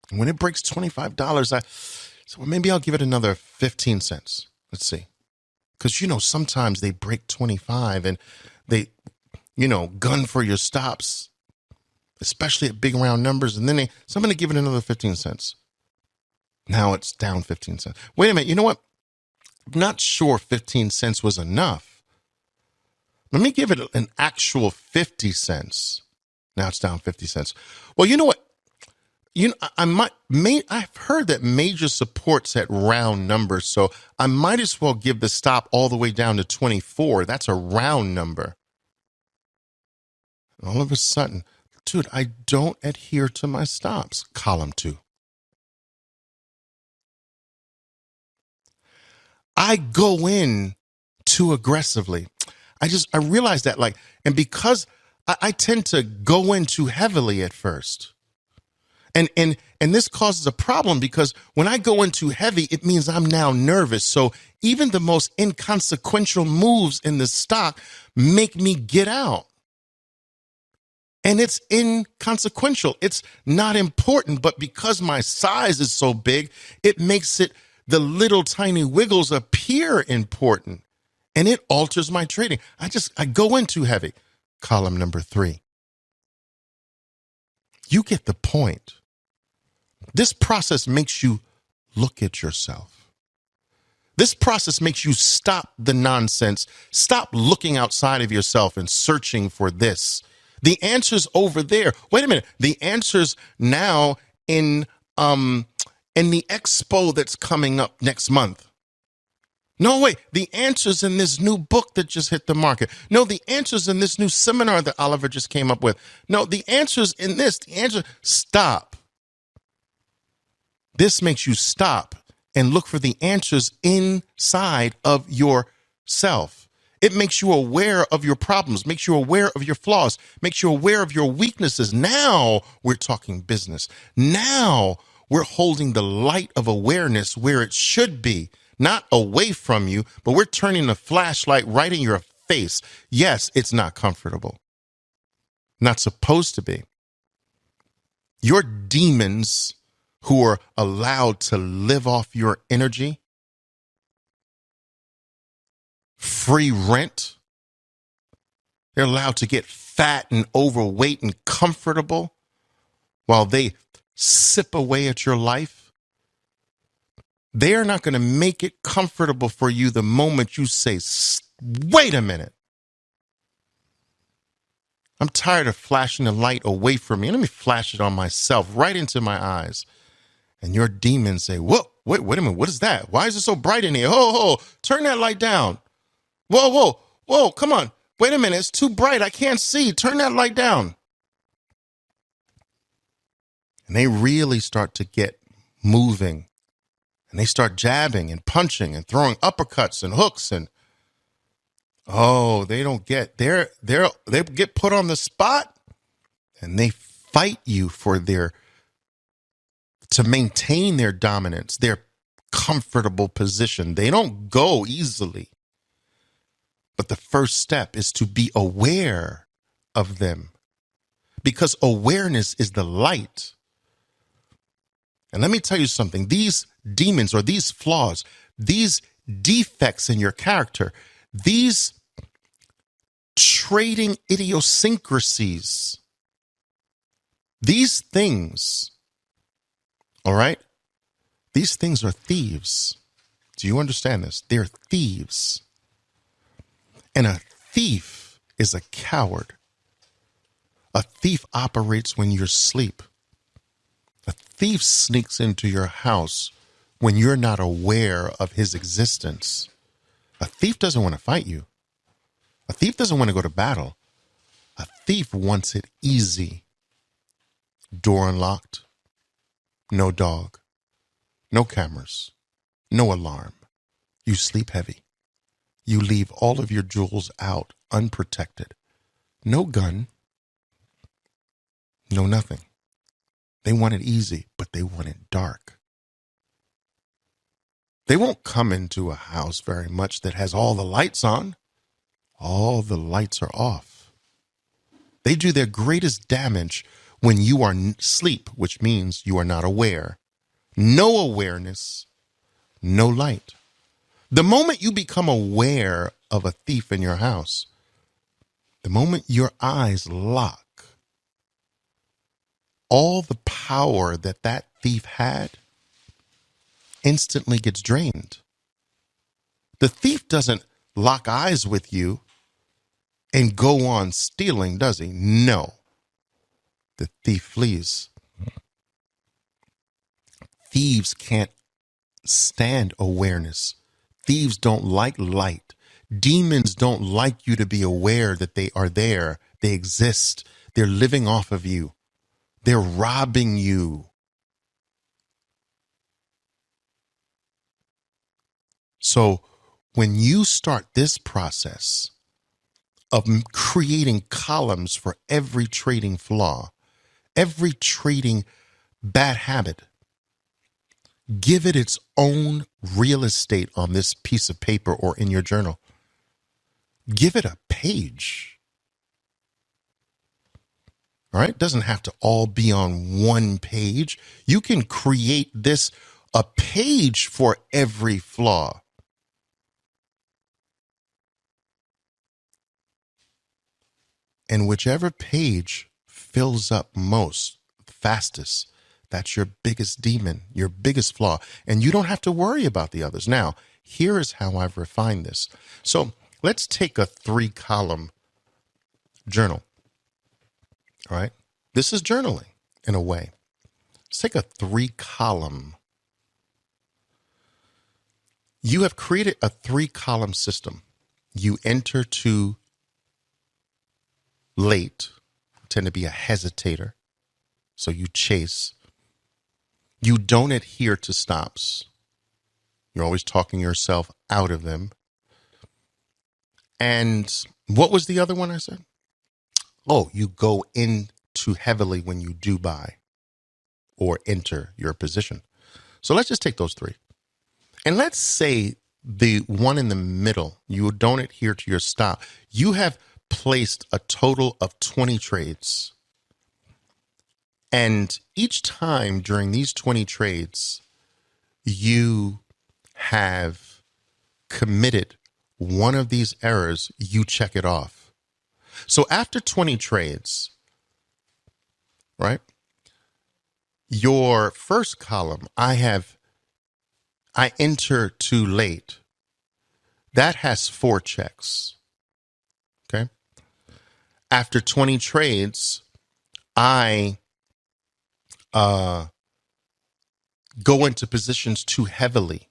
And when it breaks $25, well, maybe I'll give it another 15 cents. Let's see. Because, sometimes they break 25 and they, gun for your stops, especially at big round numbers. And then so I'm going to give it another 15 cents. Now it's down 15 cents. Wait a minute. You know what? I'm not sure 15 cents was enough. Let me give it an actual 50 cents. Now it's down 50 cents. Well, you know what? I've heard that major support's at round numbers, so I might as well give the stop all the way down to 24. That's a round number. All of a sudden, dude, I don't adhere to my stops. Column 2. I go in too aggressively. I realize that, and because I tend to go in too heavily at first. And this causes a problem because when I go in too heavy, it means I'm now nervous. So even the most inconsequential moves in the stock make me get out. And it's inconsequential. It's not important, but because my size is so big, it makes the little tiny wiggles appear important. And it alters my trading. I go in too heavy. Column number 3. You get the point. This process makes you look at yourself. This process makes you stop the nonsense. Stop looking outside of yourself and searching for this. The answer's over there. Wait a minute. The answer's now in the expo that's coming up next month. No, wait, the answer's in this new book that just hit the market. No, the answer's in this new seminar that Oliver just came up with. No, the answer's in this. Stop. This makes you stop and look for the answers inside of yourself. It makes you aware of your problems, makes you aware of your flaws, makes you aware of your weaknesses. Now we're talking business. Now we're holding the light of awareness where it should be. Not away from you, but we're turning the flashlight right in your face. Yes, it's not comfortable. Not supposed to be. Your demons who are allowed to live off your energy, free rent, they're allowed to get fat and overweight and comfortable while they sip away at your life. They are not going to make it comfortable for you the moment you say, wait a minute. I'm tired of flashing the light away from me. Let me flash it on myself, right into my eyes. And your demons say, whoa, wait a minute. What is that? Why is it so bright in here? Ho, turn that light down. Whoa, come on. Wait a minute. It's too bright. I can't see. Turn that light down. And they really start to get moving. And they start jabbing and punching and throwing uppercuts and hooks and they don't get they get put on the spot and they fight you to maintain their dominance, their comfortable position. They don't go easily. But the first step is to be aware of them, because awareness is the light. And let me tell you something. These demons or these flaws, these defects in your character, these trading idiosyncrasies, these things, all right? These things are thieves. Do you understand this? They're thieves. And a thief is a coward. A thief operates when you're asleep. A thief sneaks into your house when you're not aware of his existence. A thief doesn't want to fight you. A thief doesn't want to go to battle. A thief wants it easy. Door unlocked. No dog. No cameras. No alarm. You sleep heavy. You leave all of your jewels out unprotected. No gun. No nothing. They want it easy, but they want it dark. They won't come into a house very much that has all the lights on. All the lights are off. They do their greatest damage when you are asleep, which means you are not aware. No awareness, no light. The moment you become aware of a thief in your house, the moment your eyes lock, all the power that that thief had instantly gets drained. The thief doesn't lock eyes with you and go on stealing, does he? No. The thief flees. Thieves can't stand awareness. Thieves don't like light. Demons don't like you to be aware that they are there. They exist. They're living off of you. They're robbing you. So when you start this process of creating columns for every trading flaw, every trading bad habit, give it its own real estate on this piece of paper or in your journal. Give it a page. All right? It doesn't have to all be on one page. You can create this a page for every flaw. And whichever page fills up most, fastest, that's your biggest demon, your biggest flaw. And you don't have to worry about the others. Now, here is how I've refined this. So let's take a 3-column journal. All right. This is journaling in a way. Let's take a 3-column. You have created a 3-column system. You enter too late, tend to be a hesitator. So you chase. You don't adhere to stops. You're always talking yourself out of them. And what was the other one I said? Oh, you go in too heavily when you do buy or enter your position. So let's just take those 3. And let's say the one in the middle, you don't adhere to your stop. You have placed a total of 20 trades. And each time during these 20 trades, you have committed one of these errors, you check it off. So after 20 trades, right? Your first column, I enter too late. That has 4 checks. Okay. After 20 trades, I go into positions too heavily.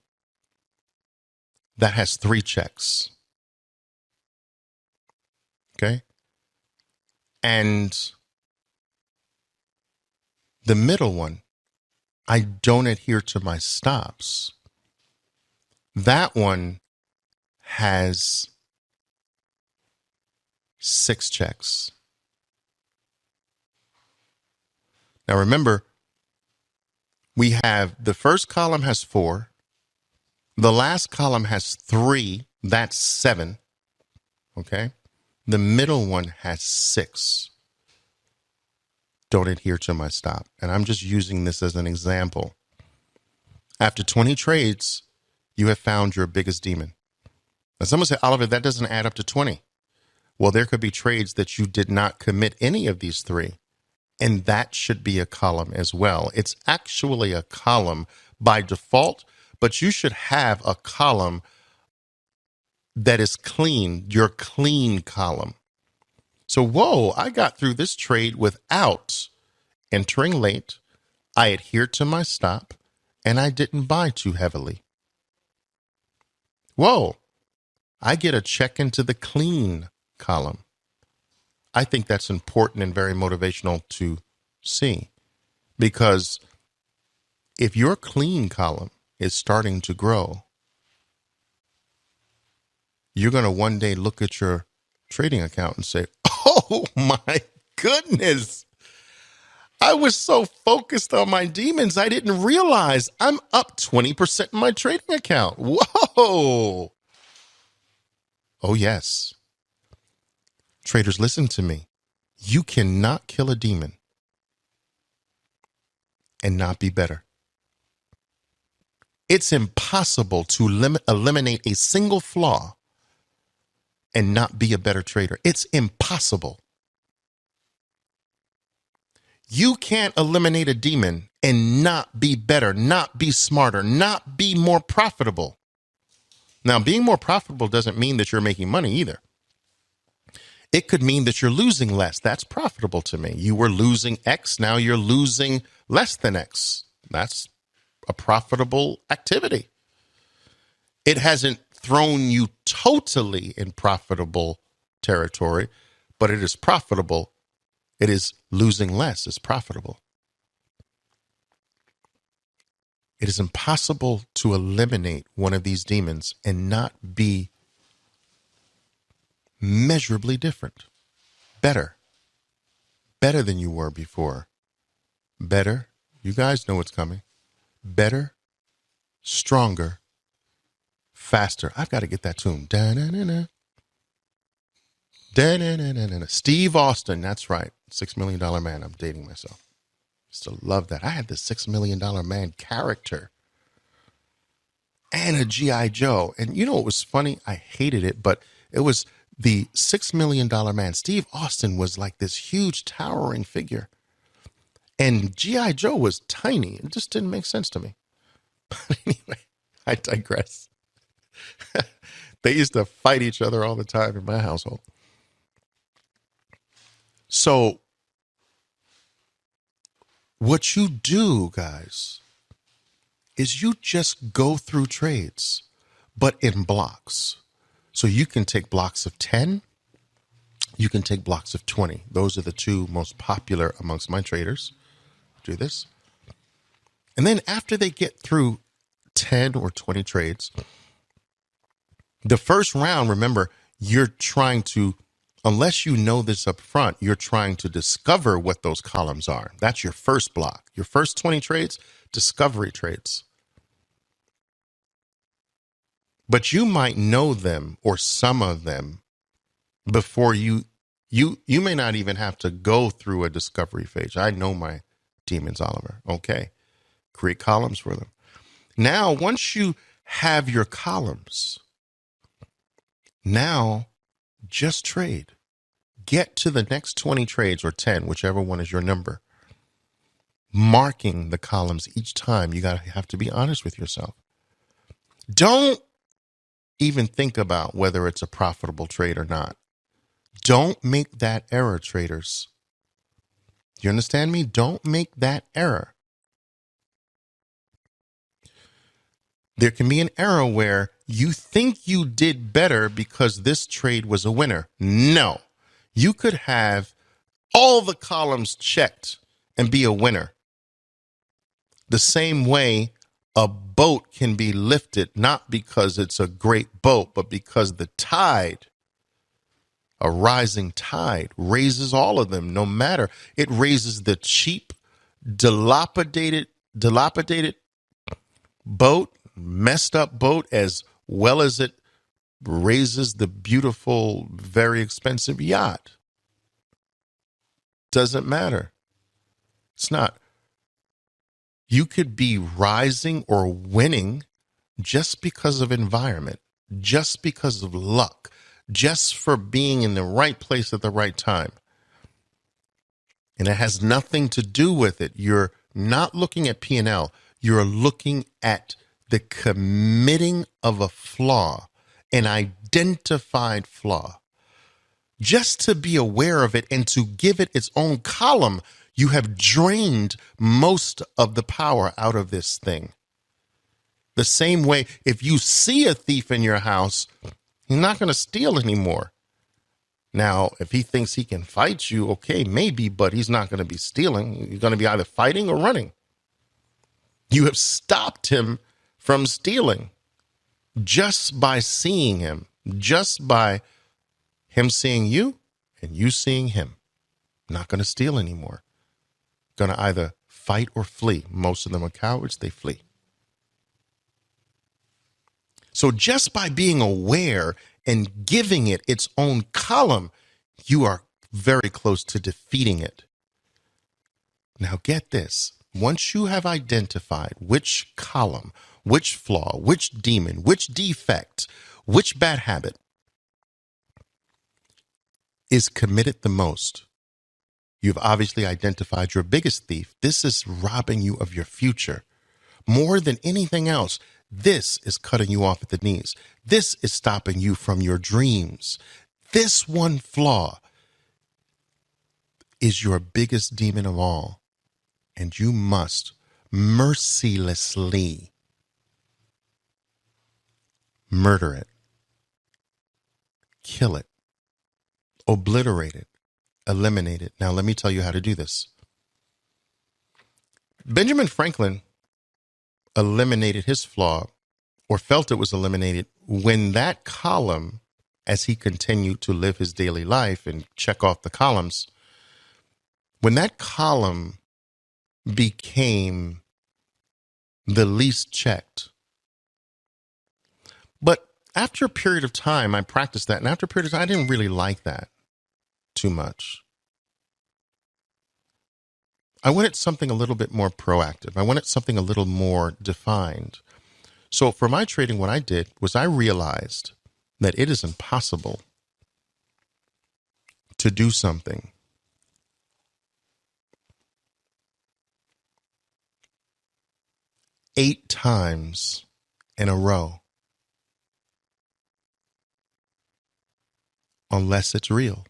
That has 3 checks. Okay. And the middle one, I don't adhere to my stops. That one has 6 checks. Now remember, we have the first column has 4. The last column has 3. That's 7. Okay. The middle one has 6. Don't adhere to my stop. And I'm just using this as an example. After 20 trades, you have found your biggest demon. Now someone say, Oliver, that doesn't add up to 20. Well, there could be trades that you did not commit any of these 3. And that should be a column as well. It's actually a column by default, but you should have a column that is clean, your clean column. So, whoa, I got through this trade without entering late. I adhered to my stop and I didn't buy too heavily. Whoa, I get a check into the clean column. I think that's important and very motivational to see, because if your clean column is starting to grow, you're going to one day look at your trading account and say, oh my goodness, I was so focused on my demons, I didn't realize I'm up 20% in my trading account. Whoa. Oh, yes. Traders, listen to me. You cannot kill a demon and not be better. It's impossible to eliminate a single flaw and not be a better trader. It's impossible. You can't eliminate a demon and not be better, not be smarter, not be more profitable. Now, being more profitable doesn't mean that you're making money either. It could mean that you're losing less. That's profitable to me. You were losing X, now you're losing less than X. That's a profitable activity. It hasn't thrown you totally in profitable territory, but it is profitable. It is losing less is profitable. It is impossible to eliminate one of these demons and not be measurably different. Better than you were before. Better, you guys know what's coming. Better, stronger, faster. I've got to get that tune. Da-na-na-na. Da-na-na-na-na. Steve Austin, that's right. $6 Million Man. I'm dating myself. Still love that. I had the $6 Million Man character and a G.I. Joe. And you know what was funny? I hated it, but it was the $6 Million Man. Steve Austin was like this huge towering figure. And G.I. Joe was tiny. It just didn't make sense to me. But anyway, I digress. They used to fight each other all the time in my household. So what you do, guys, is you just go through trades, but in blocks. So you can take blocks of 10. You can take blocks of 20. Those are the two most popular amongst my traders. Do this. And then after they get through 10 or 20 trades, the first round, remember, you're trying to, unless you know this up front, you're trying to discover what those columns are. That's your first block. Your first 20 trades, discovery trades. But you might know them or some of them before you may not even have to go through a discovery phase. I know my demons, Oliver. Okay. Create columns for them. Now, once you have your columns, now just trade. Get to the next 20 trades or 10, whichever one is your number. Marking the columns each time. You have to be honest with yourself. Don't even think about whether it's a profitable trade or not. Don't make that error, traders. You understand me? Don't make that error. There can be an error where you think you did better because this trade was a winner. No, you could have all the columns checked and be a winner. The same way a boat can be lifted, not because it's a great boat, but because the tide, a rising tide, raises all of them, no matter. It raises the cheap, dilapidated boat, messed up boat, as well as it raises the beautiful, very expensive yacht. Doesn't matter. It's not. You could be rising or winning just because of environment, just because of luck, just for being in the right place at the right time. And it has nothing to do with it. You're not looking at P&L. You're looking at the committing of a flaw, an identified flaw. Just to be aware of it and to give it its own column, you have drained most of the power out of this thing. The same way, if you see a thief in your house, he's not going to steal anymore. Now, if he thinks he can fight you, okay, maybe, but he's not going to be stealing. He's going to be either fighting or running. You have stopped him from stealing just by seeing him, just by him seeing you and you seeing him. Not going to steal anymore going to either fight or flee. Most of them are cowards. They flee. So just by being aware and giving it its own column, you are very close to defeating it. Now get this. Once you have identified which column, which flaw, which demon, which defect, which bad habit is committed the most, you've obviously identified your biggest thief. This is robbing you of your future. More than anything else, this is cutting you off at the knees. This is stopping you from your dreams. This one flaw is your biggest demon of all. And you must mercilessly murder it, kill it, obliterate it, eliminate it. Now, let me tell you how to do this. Benjamin Franklin eliminated his flaw, or felt it was eliminated, when that column, as he continued to live his daily life and check off the columns, when that column became the least checked. But after a period of time, I practiced that. And after a period of time, I didn't really like that too much. I wanted something a little bit more proactive. I wanted something a little more defined. So for my trading, what I did was I realized that it is impossible to do something eight times in a row unless it's real.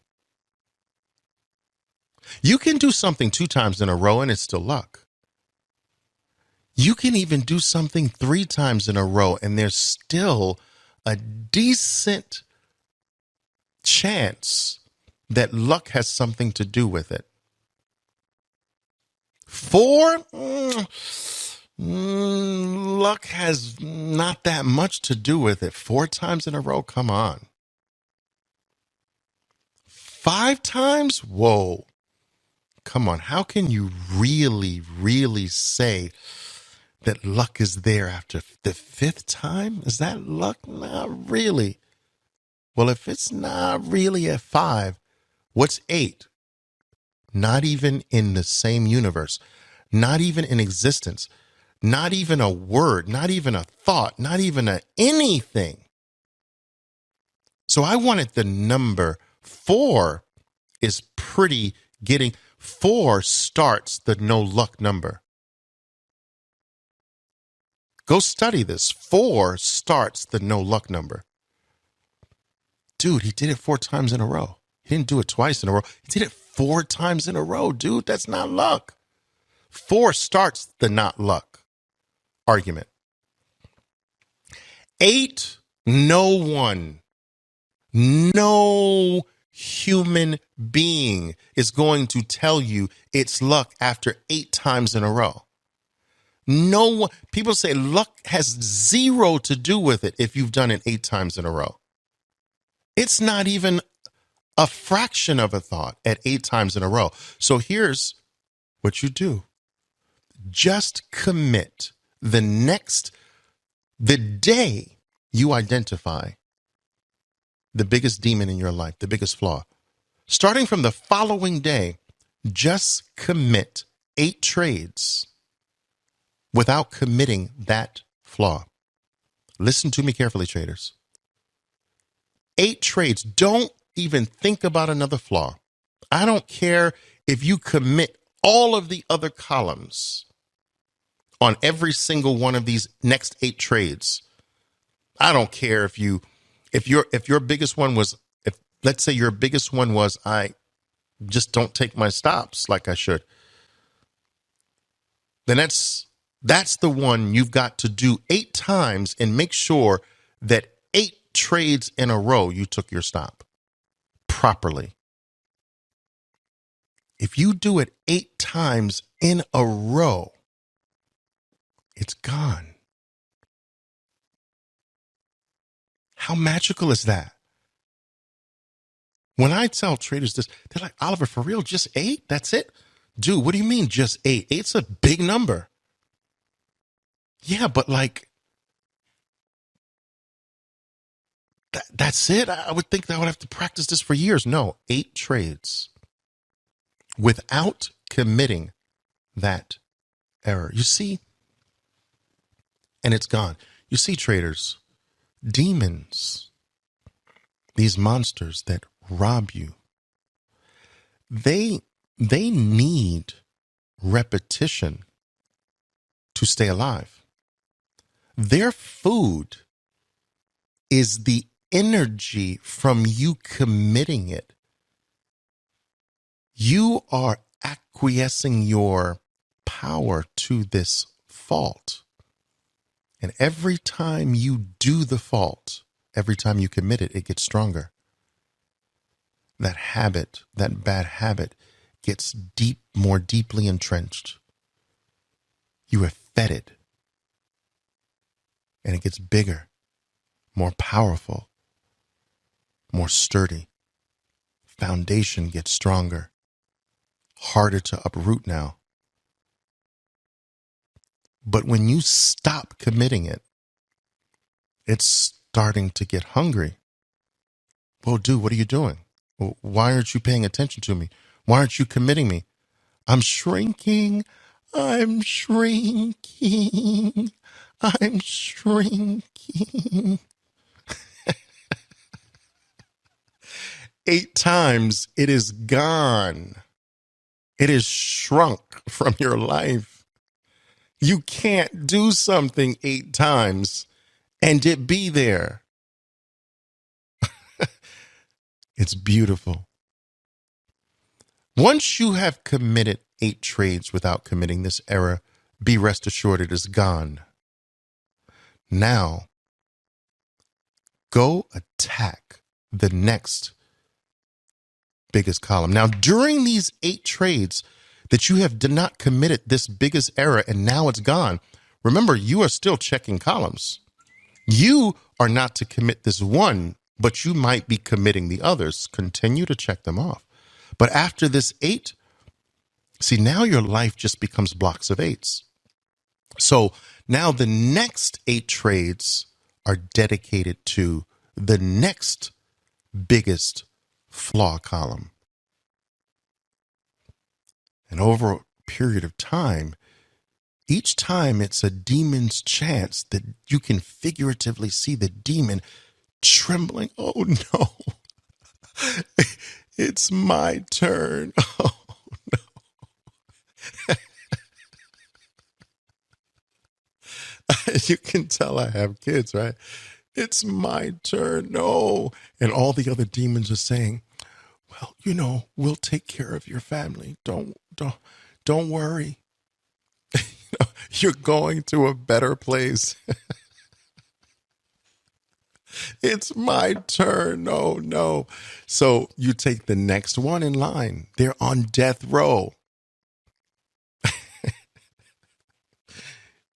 You can do something 2 times in a row and it's still luck. You can even do something 3 times in a row and there's still a decent chance that luck has something to do with it. 4, luck has not that much to do with it. 4 times in a row, come on. 5 times? Whoa. Come on. How can you really, really say that luck is there after the 5th time? Is that luck? Not really. Well, if it's not really at 5, what's 8? Not even in the same universe, not even in existence, not even a word, not even a thought, not even anything. So I wanted the number 4 is pretty getting. 4 starts the no luck number. Go study this. 4 starts the no luck number. Dude, he did it 4 times in a row. He didn't do it twice in a row. He did it 4 times in a row, dude. That's not luck. 4 starts the not luck argument. 8, no human being is going to tell you it's luck after 8 times in a row. No one. People say luck has 0 to do with it if you've done it 8 times in a row. It's not even a fraction of a thought at 8 times in a row. So here's what you do. Just commit the day you identify the biggest demon in your life, the biggest flaw. Starting from the following day, just commit 8 trades without committing that flaw. Listen to me carefully, traders. 8 trades. Don't even think about another flaw. I don't care if you commit all of the other columns on every single one of these next 8 trades. I don't care if your biggest one was, let's say your biggest one was, I just don't take my stops like I should. Then that's the one you've got to do 8 times and make sure that 8 trades in a row you took your stop properly. If you do it 8 times in a row, it's gone. How magical is that? When I tell traders this, they're like, Oliver, for real, just 8? That's it? Dude, what do you mean just 8? 8's a big number. Yeah, but like, that's it? I would think that I would have to practice this for years. No, 8 trades without committing that error. You see, and it's gone. You see, traders, demons, these monsters that rob you, they need repetition to stay alive. Their food is the energy from you committing it. You are acquiescing your power to this fault. And every time you do the fault, every time you commit it, it gets stronger. That habit, that bad habit, gets more deeply entrenched. You have fed it. And it gets bigger, more powerful, more sturdy. Foundation gets stronger, harder to uproot now. But when you stop committing it, it's starting to get hungry. Well, dude, what are you doing? Well, why aren't you paying attention to me? Why aren't you committing me? I'm shrinking. I'm shrinking. I'm shrinking. 8 times it is gone. It is shrunk from your life. You can't do something 8 times and it be there. It's beautiful. Once you have committed 8 trades without committing this error, be rest assured it is gone. Now, go attack the next biggest column. Now, during these 8 trades that you have not committed this biggest error and now it's gone, remember, you are still checking columns. You are not to commit this one, but you might be committing the others. Continue to check them off. But after this 8, see, now your life just becomes blocks of 8s. So now the next 8 trades are dedicated to the next biggest flaw column. And over a period of time, each time it's a demon's chance that you can figuratively see the demon trembling. Oh no, it's my turn. Oh no. You can tell I have kids, right? It's my turn. No. And all the other demons are saying, well, we'll take care of your family. Don't worry. You're going to a better place. It's my turn. No. So you take the next one in line. They're on death row.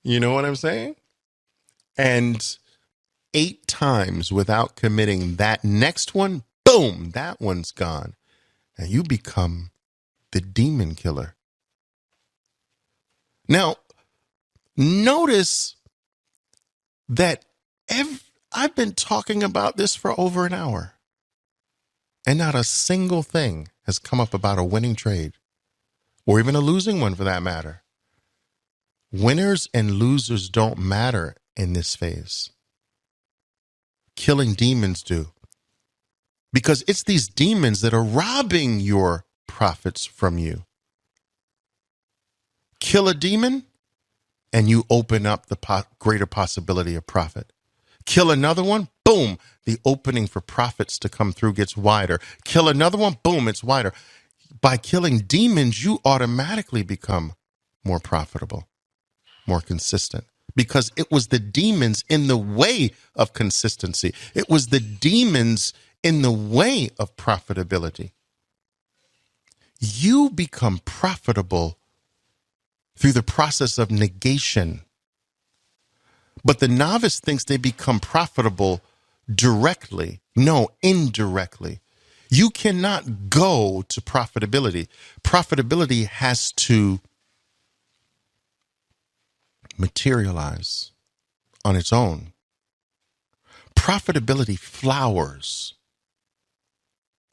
You know what I'm saying? And 8 times without committing that next one, boom, that one's gone. And you become the demon killer. Now, notice that I've been talking about this for over an hour, and not a single thing has come up about a winning trade, or even a losing one for that matter. Winners and losers don't matter in this phase. Killing demons do. Because it's these demons that are robbing your profits from you. Kill a demon, and you open up the greater possibility of profit. Kill another one, boom, the opening for profits to come through gets wider. Kill another one, boom, it's wider. By killing demons, you automatically become more profitable, more consistent, because it was the demons in the way of consistency. It was the demons in the way of profitability. You become profitable through the process of negation. But the novice thinks they become profitable directly. No, indirectly. You cannot go to profitability. Profitability has to materialize on its own. Profitability flowers.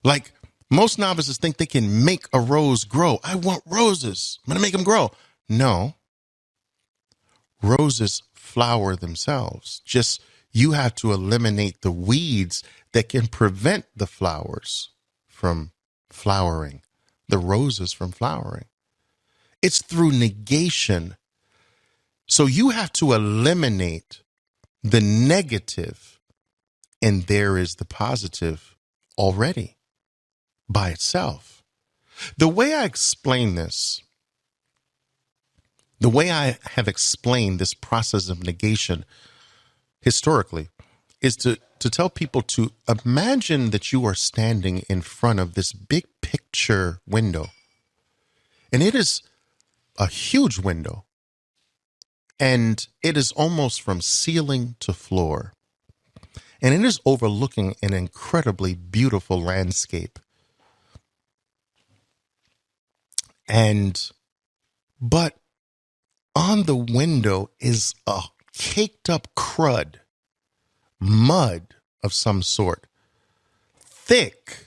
Like most novices think they can make a rose grow. I want roses. I'm going to make them grow. No. Roses flower themselves. Just you have to eliminate the weeds that can prevent the flowers from flowering, the roses from flowering. It's through negation. So you have to eliminate the negative, and there is the positive already by itself. The way I explain this, the way I have explained this process of negation historically is to tell people to imagine that you are standing in front of this big picture window. And it is a huge window. And it is almost from ceiling to floor. And it is overlooking an incredibly beautiful landscape. But on the window is a caked up crud, mud of some sort, thick.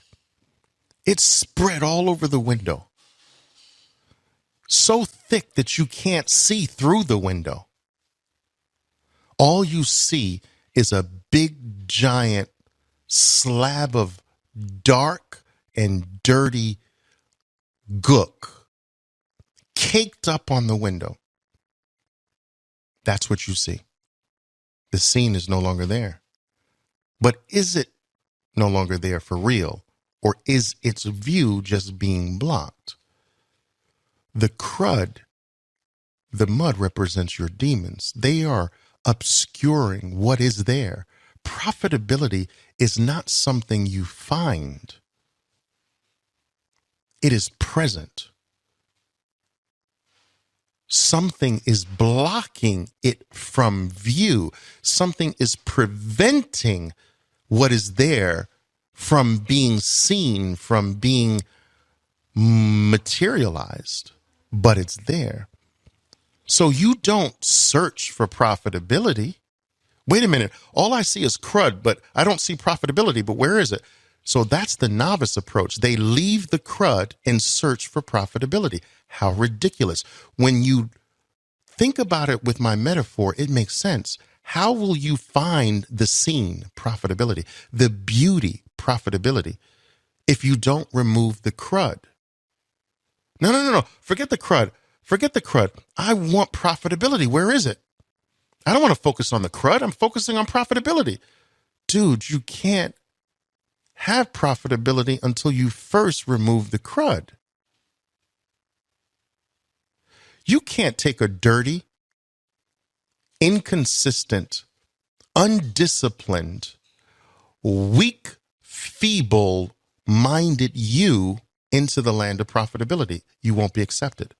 It's spread all over the window. So thick that you can't see through the window. All you see is a big, giant slab of dark and dirty gook caked up on the window. That's what you see. The scene is no longer there. But is it no longer there for real? Or is its view just being blocked? The crud, the mud represents your demons. They are obscuring what is there. Profitability is not something you find. It is present. Something is blocking it from view. Something is preventing what is there from being seen, from being materialized, but it's there. So you don't search for profitability. Wait a minute. All I see is crud, but I don't see profitability. But where is it? So that's the novice approach. They leave the crud and search for profitability. How ridiculous. When you think about it with my metaphor, it makes sense. How will you find the scene, profitability, the beauty, profitability, if you don't remove the crud? No. Forget the crud. Forget the crud. I want profitability. Where is it? I don't want to focus on the crud. I'm focusing on profitability. Dude, you can't have profitability until you first remove the crud. You can't take a dirty, inconsistent, undisciplined, weak, feeble-minded you into the land of profitability. You won't be accepted.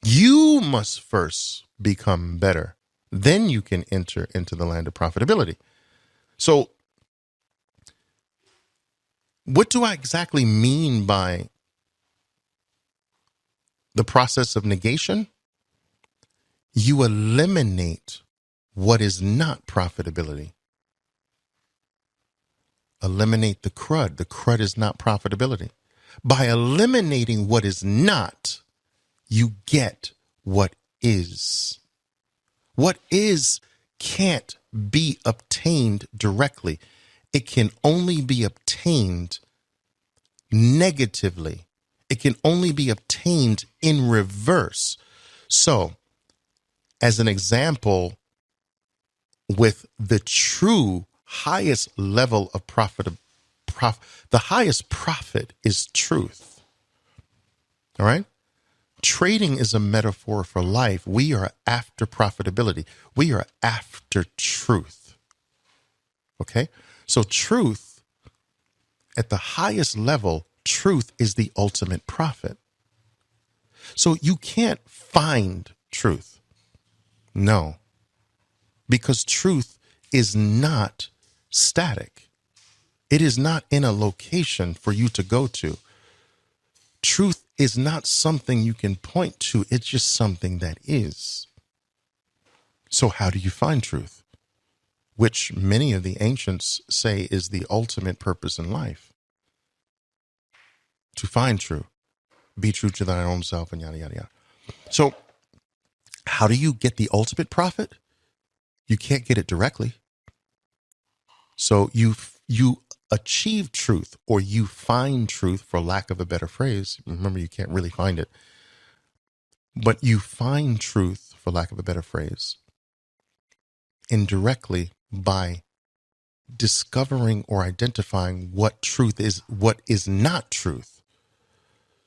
You must first become better. Then you can enter into the land of profitability. So what do I exactly mean by the process of negation? You eliminate what is not profitability. Eliminate the crud. The crud is not profitability. By eliminating what is not, you get what is. What is can't be obtained directly. It can only be obtained negatively. It can only be obtained in reverse. So, as an example, with the true highest level of the highest profit is truth. All right? Trading is a metaphor for life. We are after profitability. We are after truth. Okay? So truth, at the highest level, truth is the ultimate profit. So you can't find truth. No. Because truth is not static. It is not in a location for you to go to. Truth is not something you can point to. It's just something that is. So how do you find truth? Which many of the ancients say is the ultimate purpose in life. To find truth. Be true to thine own self and yada, yada, yada. So how do you get the ultimate profit? You can't get it directly. So you achieve truth, or you find truth, for lack of a better phrase. Remember, you can't really find it. But you find truth, for lack of a better phrase, indirectly by discovering or identifying what truth is, what is not truth.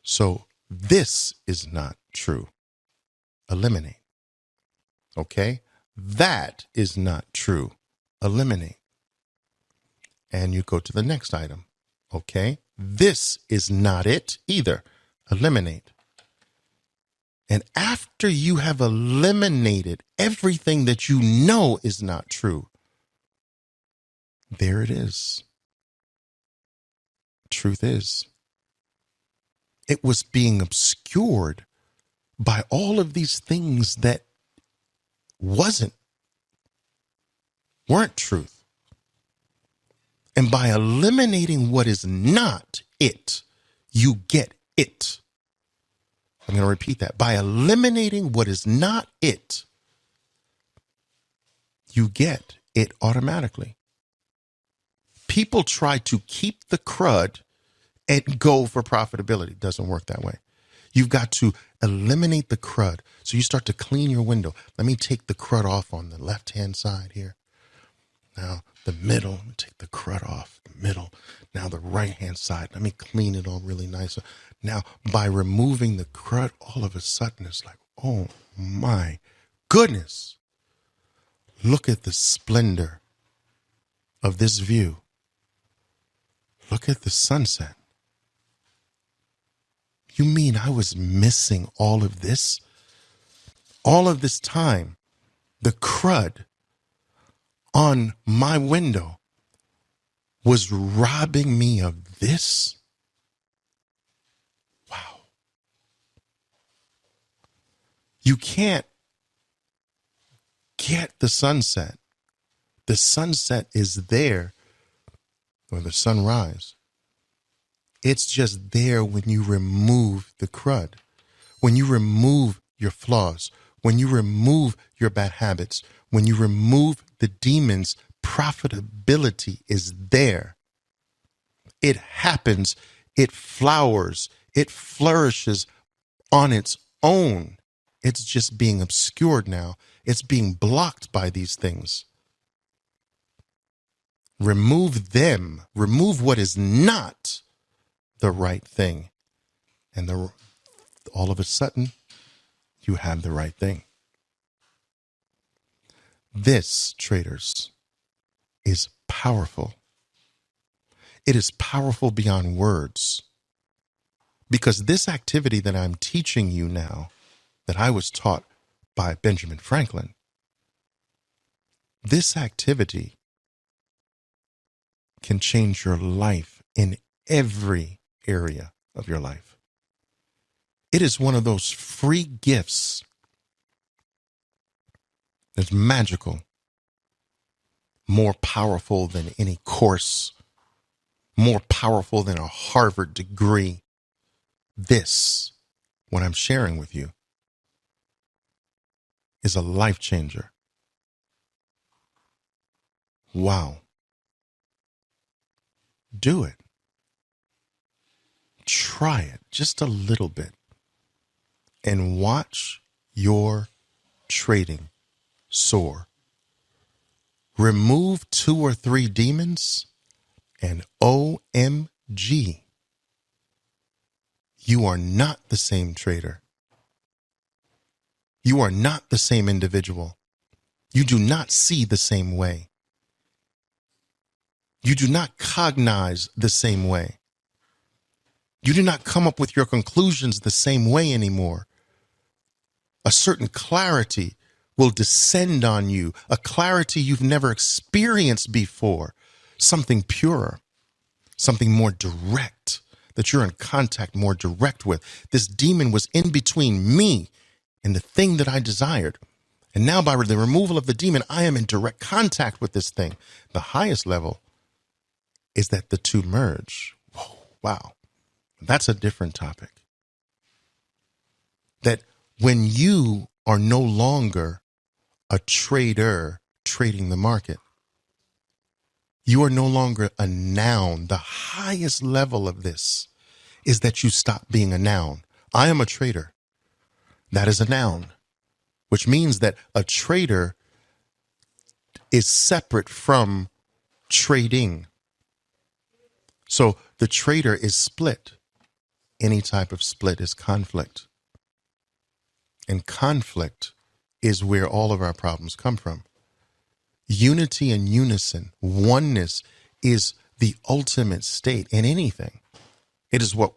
So this is not true. Eliminate. Okay? That is not true. Eliminate. And you go to the next item. Okay? This is not it either. Eliminate. And after you have eliminated everything that you know is not true, there it is. Truth is. It was being obscured by all of these things that weren't truth. And by eliminating what is not it, you get it. I'm going to repeat that. By eliminating what is not it, you get it automatically. People try to keep the crud and go for profitability. It doesn't work that way. You've got to eliminate the crud. So you start to clean your window. Let me take the crud off on the left-hand side here. Now the middle, take the crud off, the middle. Now the right-hand side, let me clean it all really nice. Now by removing the crud, all of a sudden it's like, oh my goodness. Look at the splendor of this view. Look at the sunset. You mean I was missing all of this? All of this time, the crud on my window was robbing me of this? Wow. You can't get the sunset. The sunset is there, or the sunrise. It's just there when you remove the crud, when you remove your flaws, when you remove your bad habits, when you remove the demons. Profitability is there. It happens. It flowers. It flourishes on its own. It's just being obscured now. It's being blocked by these things. Remove them. Remove what is not the right thing. And all of a sudden, you have the right thing. This, traders, is powerful. It is powerful beyond words. Because this activity that I'm teaching you now, that I was taught by Benjamin Franklin, this activity can change your life in every area of your life. It is one of those free gifts that's magical, more powerful than any course, more powerful than a Harvard degree. This, what I'm sharing with you, is a life changer. Wow. Do it. Try it just a little bit and watch your trading soar. Remove 2 or 3 demons and OMG, you are not the same trader. You are not the same individual. You do not see the same way. You do not cognize the same way. You do not come up with your conclusions the same way anymore. A certain clarity will descend on you, a clarity you've never experienced before, something purer. something more direct, that you're in contact more direct with. This demon was in between me and the thing that I desired. And now by the removal of the demon, I am in direct contact with this thing. The highest level is that the two merge. Whoa, wow. That's a different topic. That when you are no longer a trader trading the market, you are no longer a noun. The highest level of this is that you stop being a noun. I am a trader. That is a noun, which means that a trader is separate from trading. So the trader is split. Any type of split is conflict. And conflict is where all of our problems come from. Unity and unison, oneness, is the ultimate state in anything. It is what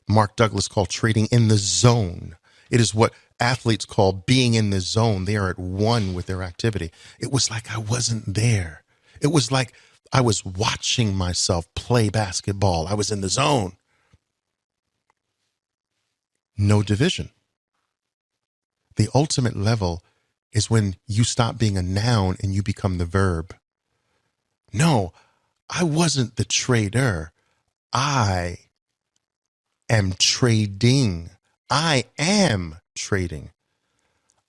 Mark Douglas called trading in the zone. It is what athletes call being in the zone. They are at one with their activity. It was like I wasn't there. It was like I was watching myself play basketball. I was in the zone. No division. The ultimate level is when you stop being a noun and you become the verb. No, I wasn't the trader. I am trading. I am trading.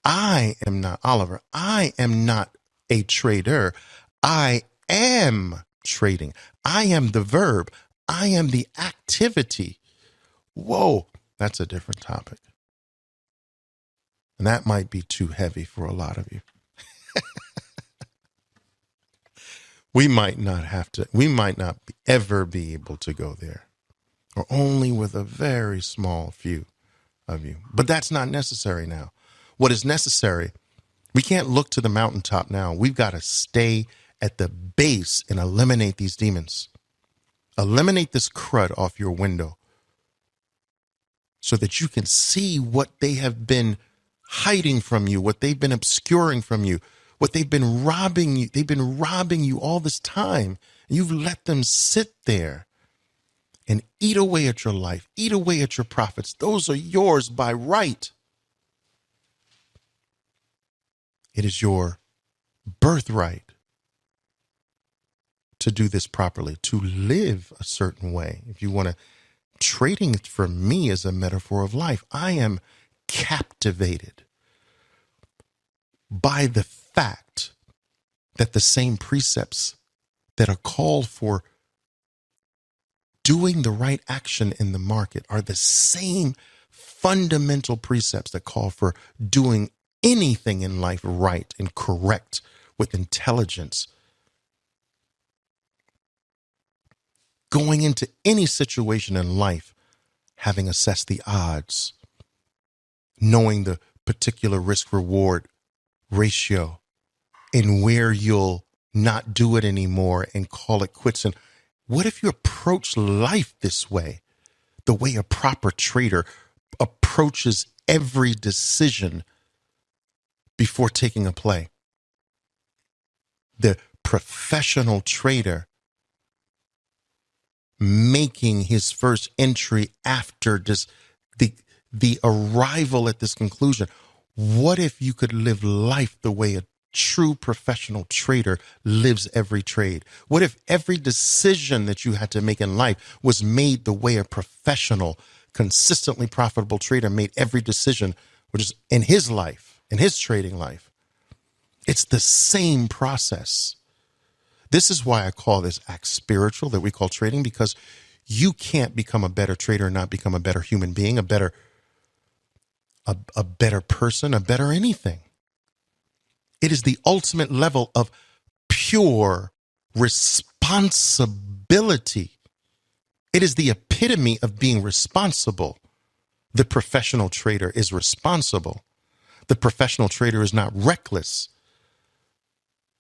I am not Oliver. I am not a trader. I am trading. I am the verb. I am the activity. Whoa, that's a different topic. And that might be too heavy for a lot of you. We might not ever be able to go there, or only with a very small few of you. But that's not necessary now. What is necessary, we can't look to the mountaintop now. We've got to stay at the base and eliminate these demons. Eliminate this crud off your window so that you can see what they have been hiding from you, what they've been obscuring from you, what they've been robbing you. They've been robbing you all this time. And you've let them sit there and eat away at your life, eat away at your profits. Those are yours by right. It is your birthright to do this properly, to live a certain way. If you want to, trading for me is a metaphor of life. I am captivated by the fact that the same precepts that are called for doing the right action in the market are the same fundamental precepts that call for doing anything in life right and correct with intelligence. Going into any situation in life, having assessed the odds, knowing the particular risk-reward ratio and where you'll not do it anymore and call it quits. And what if you approach life this way, the way a proper trader approaches every decision before taking a play? The professional trader making his first entry after this, the arrival at this conclusion. What if you could live life the way a true professional trader lives every trade? What if every decision that you had to make in life was made the way a professional, consistently profitable trader made every decision, which is in his life, in his trading life? It's the same process. This is why I call this act spiritual that we call trading, because you can't become a better trader and not become a better human being, a better person, a better anything. It is the ultimate level of pure responsibility. It is the epitome of being responsible. The professional trader is responsible. The professional trader is not reckless.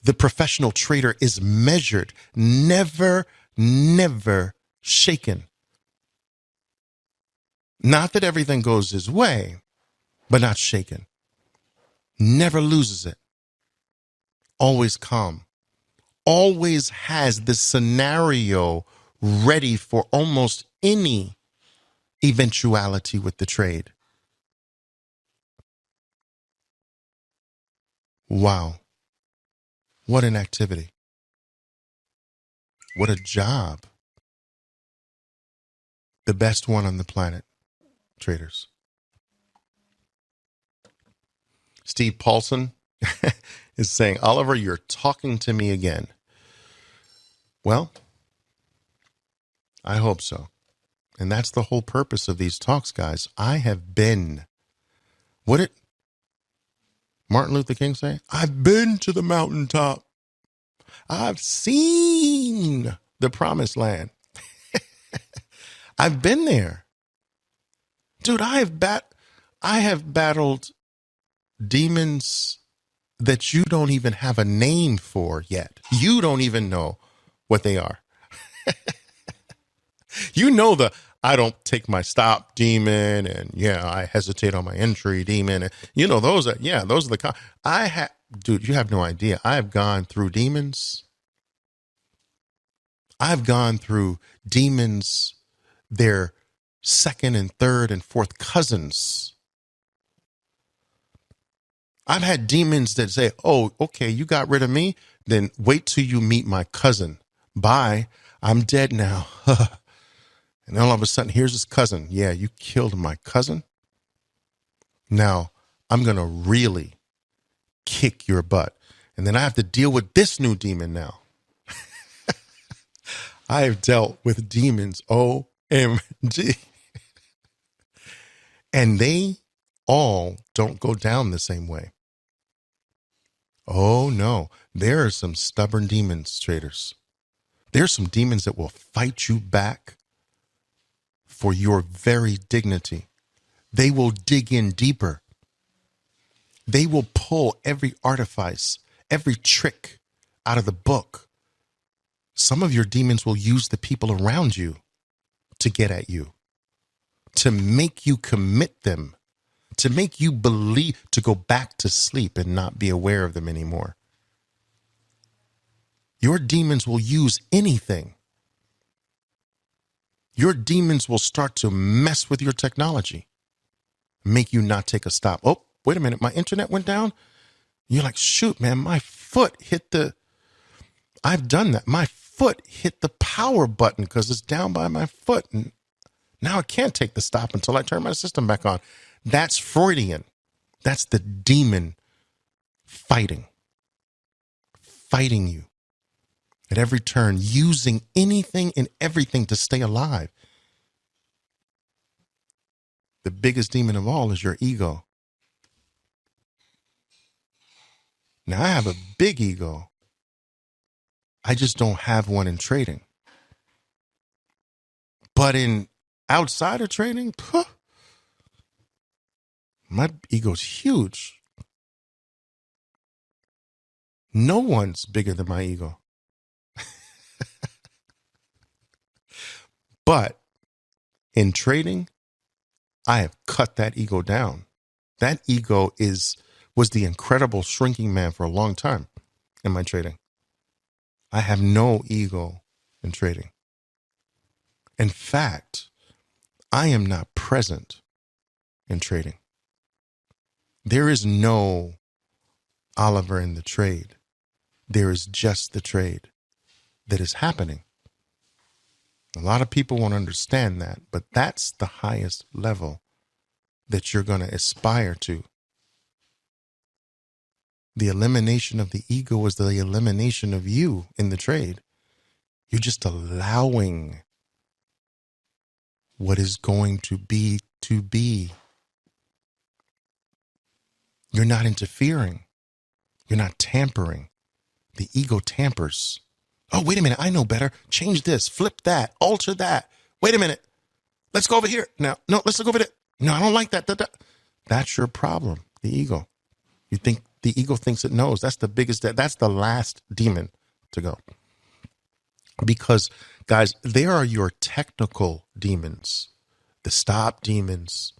The professional trader is measured, never shaken. Not that everything goes his way, but not shaken. Never loses it. Always calm. Always has the scenario ready for almost any eventuality with the trade. Wow. What an activity. What a job. The best one on the planet, traders. Steve Paulson is saying, Oliver, you're talking to me again. Well, I hope so. And that's the whole purpose of these talks, guys. I have been. What did Martin Luther King say? I've been to the mountaintop. I've seen the promised land. I've been there. Dude, I have battled demons that you don't even have a name for yet. You don't even know what they are. You know I don't take my stop demon, and I hesitate on my entry demon. And, those are the dude, you have no idea. I have gone through demons. I've gone through demons, their second and third and fourth cousins. I've had demons that say, oh, okay, you got rid of me? Then wait till you meet my cousin. Bye. I'm dead now. And then all of a sudden, here's his cousin. Yeah, you killed my cousin. Now, I'm going to really kick your butt. And then I have to deal with this new demon now. I have dealt with demons, OMG. And they all don't go down the same way. Oh, no. There are some stubborn demons, traders. There are some demons that will fight you back for your very dignity. They will dig in deeper. They will pull every artifice, every trick out of the book. Some of your demons will use the people around you to get at you, to make you commit them, to make you believe, to go back to sleep and not be aware of them anymore. Your demons will use anything. Your demons will start to mess with your technology, make you not take a stop. Oh, wait a minute, my internet went down. You're like, shoot, man, my foot hit I've done that. My foot hit the power button because it's down by my foot. And now I can't take the stop until I turn my system back on. That's Freudian. That's the demon fighting you at every turn, using anything and everything to stay alive. The biggest demon of all is your ego. Now, I have a big ego. I just don't have one in trading. But in outside of trading, my ego's huge. No one's bigger than my ego. But in trading, I have cut that ego down. That ego was the incredible shrinking man for a long time in my trading. I have no ego in trading. In fact, I am not present in trading. There is no Oliver in the trade. There is just the trade that is happening. A lot of people won't understand that, but that's the highest level that you're going to aspire to. The elimination of the ego is the elimination of you in the trade. You're just allowing what is going to be to be. You're not interfering. You're not tampering. The ego tampers. Oh, wait a minute. I know better. Change this, flip that, alter that. Wait a minute. Let's go over here. Now, no, let's look over there. No, I don't like that. That's your problem. The ego. You think the ego thinks it knows. That's the biggest, that's the last demon to go. Because, guys, there are your technical demons, the stop demons,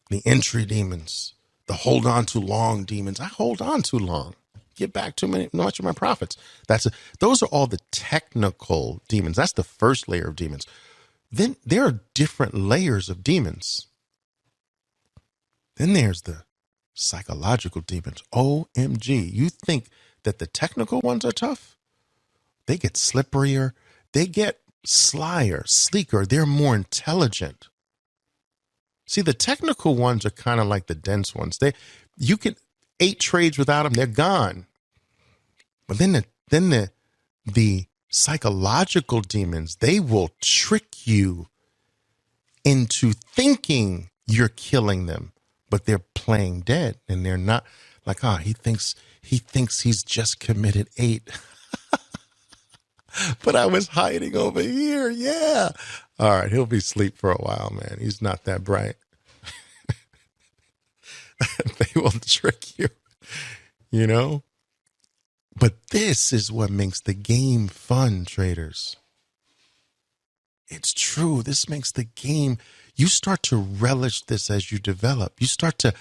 the entry demons, the hold on too long demons. I hold on too long. give back too much of my profits. Those are all the technical demons. That's the first layer of demons. Then there are different layers of demons. Then there's the psychological demons. OMG. You think that the technical ones are tough? They get slipperier. They get slyer, sleeker. They're more intelligent. See, the technical ones are kind of like the dense ones. You can 8 trades without them, they're gone. But then the psychological demons, they will trick you into thinking you're killing them, but they're playing dead, and they're not. Like, he thinks he's just committed 8. But I was hiding over here. Yeah. All right. He'll be asleep for a while, man. He's not that bright. They will trick you, you know? But this is what makes the game fun, traders. It's true. This makes the game. You start to relish this as you develop. You start to,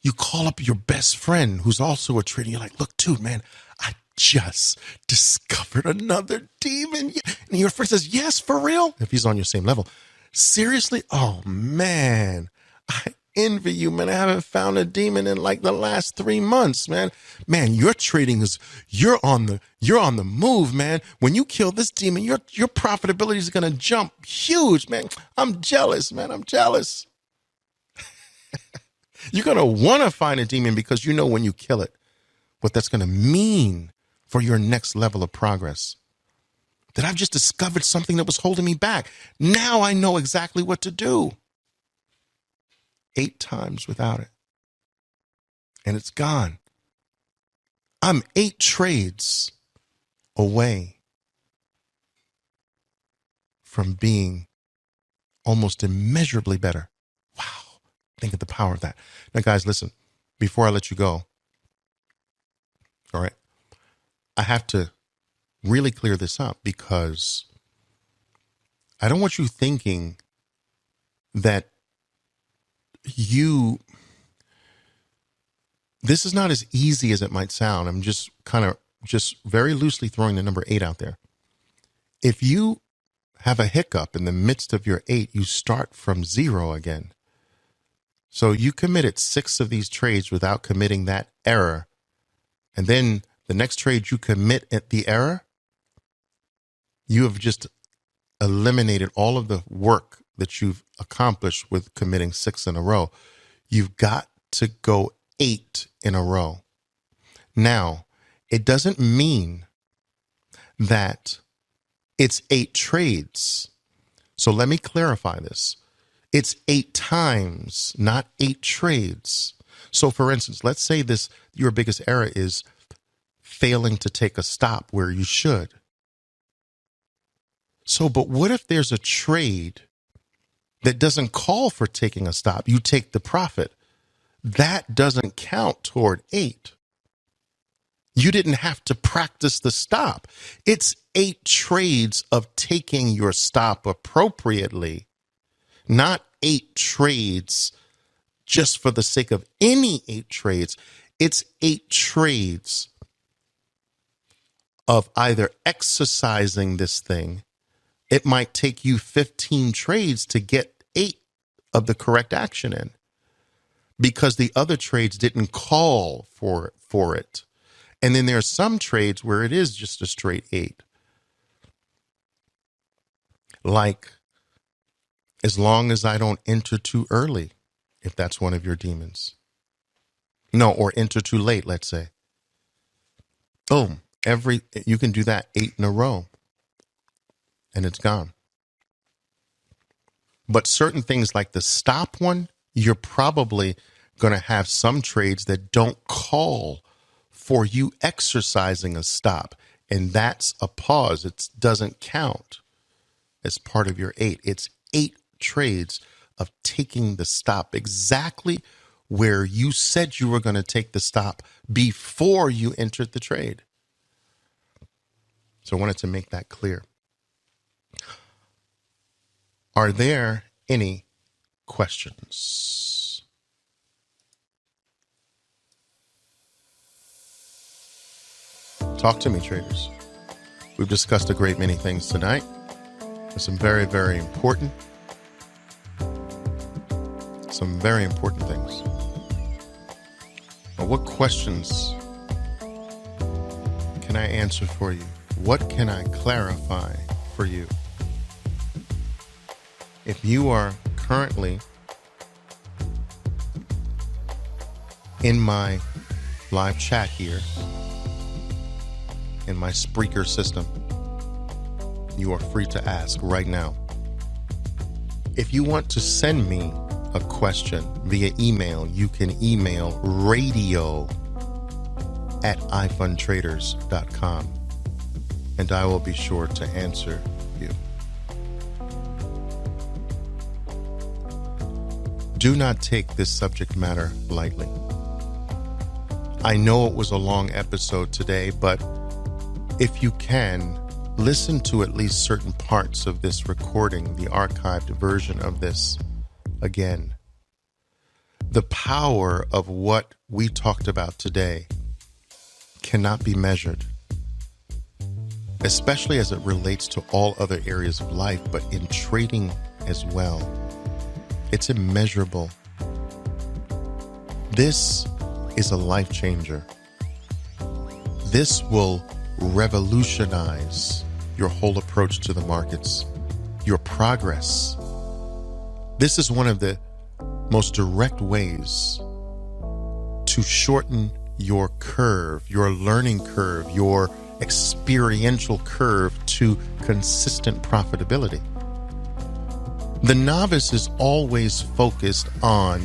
you call up your best friend who's also a trader. You're like, look, dude, man, I just discovered another demon. And your friend says, yes, for real? If he's on your same level. Seriously? Oh, man, I envy you, man. I haven't found a demon in like the last 3 months, man. Man, your trading you're on the move, man. When you kill this demon, your profitability is going to jump huge, man. I'm jealous, man. I'm jealous. You're going to want to find a demon because you know when you kill it, what that's going to mean for your next level of progress. That I've just discovered something that was holding me back. Now I know exactly what to do. 8 times without it. And it's gone. I'm 8 trades away from being almost immeasurably better. Wow. Think of the power of that. Now, guys, listen, before I let you go, all right, I have to really clear this up because I don't want you thinking that this is not as easy as it might sound. I'm just very loosely throwing the number 8 out there. If you have a hiccup in the midst of your 8, you start from 0 again. So you committed 6 of these trades without committing that error. And then the next trade you commit at the error, you have just eliminated all of the work that you've accomplished with committing 6 in a row. You've got to go 8 in a row. Now, it doesn't mean that it's 8 trades. So let me clarify this. It's 8 times, not 8 trades. So for instance, let's say your biggest error is failing to take a stop where you should. So, but what if there's a trade that doesn't call for taking a stop? You take the profit. That doesn't count toward 8. You didn't have to practice the stop. It's 8 trades of taking your stop appropriately, not 8 trades just for the sake of any 8 trades. It's 8 trades of either exercising this thing. It might take you 15 trades to get 8 of the correct action in because the other trades didn't call for it. And then there are some trades where it is just a straight 8. Like, as long as I don't enter too early, if that's one of your demons. No, or enter too late, let's say. Boom. You can do that 8 in a row. And it's gone. But certain things like the stop one, you're probably going to have some trades that don't call for you exercising a stop. And that's a pause. It doesn't count as part of your 8. It's 8 trades of taking the stop exactly where you said you were going to take the stop before you entered the trade. So I wanted to make that clear. Are there any questions? Talk to me, traders. We've discussed a great many things tonight. There's some very, very important things. Now, what questions can I answer for you? What can I clarify for you? If you are currently in my live chat here, in my Spreaker system, you are free to ask right now. If you want to send me a question via email, you can email radio@ifundtraders.com, and I will be sure to answer you. Do not take this subject matter lightly. I know it was a long episode today, but if you can, listen to at least certain parts of this recording, the archived version of this, again. The power of what we talked about today cannot be measured, especially as it relates to all other areas of life, but in trading as well. It's immeasurable. This is a life changer. This will revolutionize your whole approach to the markets, your progress. This is one of the most direct ways to shorten your curve, your learning curve, your experiential curve to consistent profitability. The novice is always focused on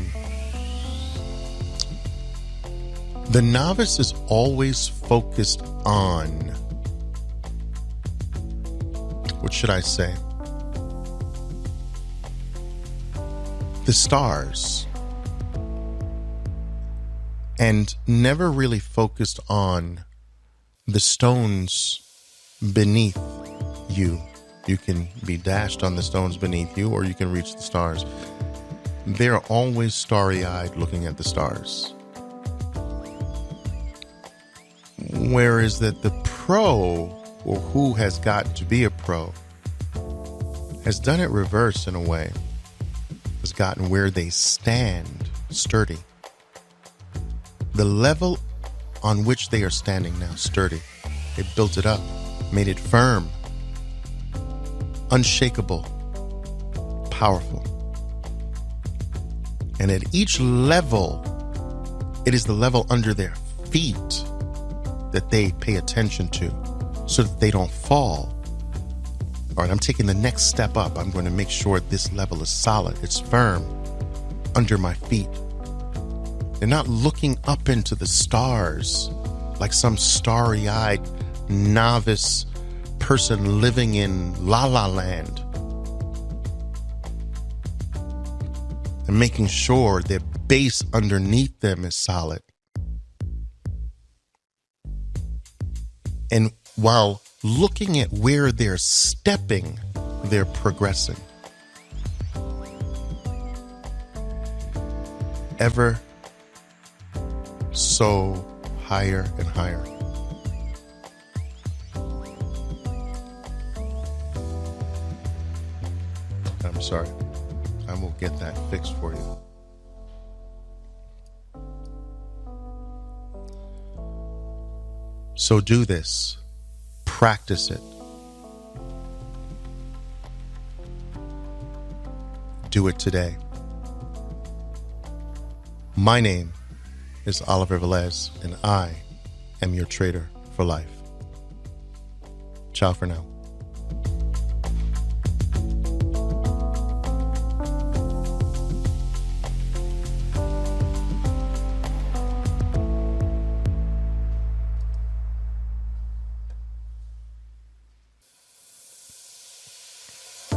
what should I say? The stars, and never really focused on the stones beneath you. You can be dashed on the stones beneath you, or you can reach the stars. They're always starry-eyed looking at the stars. Whereas that the pro, or who has gotten to be a pro, has done it reverse in a way, has gotten where they stand sturdy. The level on which they are standing now sturdy. They built it up, made it firm, unshakable, powerful. And at each level, it is the level under their feet that they pay attention to so that they don't fall. All right, I'm taking the next step up. I'm going to make sure this level is solid. It's firm under my feet. They're not looking up into the stars like some starry-eyed novice person living in La La Land. And making sure their base underneath them is solid. And while looking at where they're stepping, they're progressing. Ever so higher and higher. I'm sorry. I will get that fixed for you. So do this. Practice it. Do it today. My name is Oliver Velez, and I am your trader for life. Ciao for now.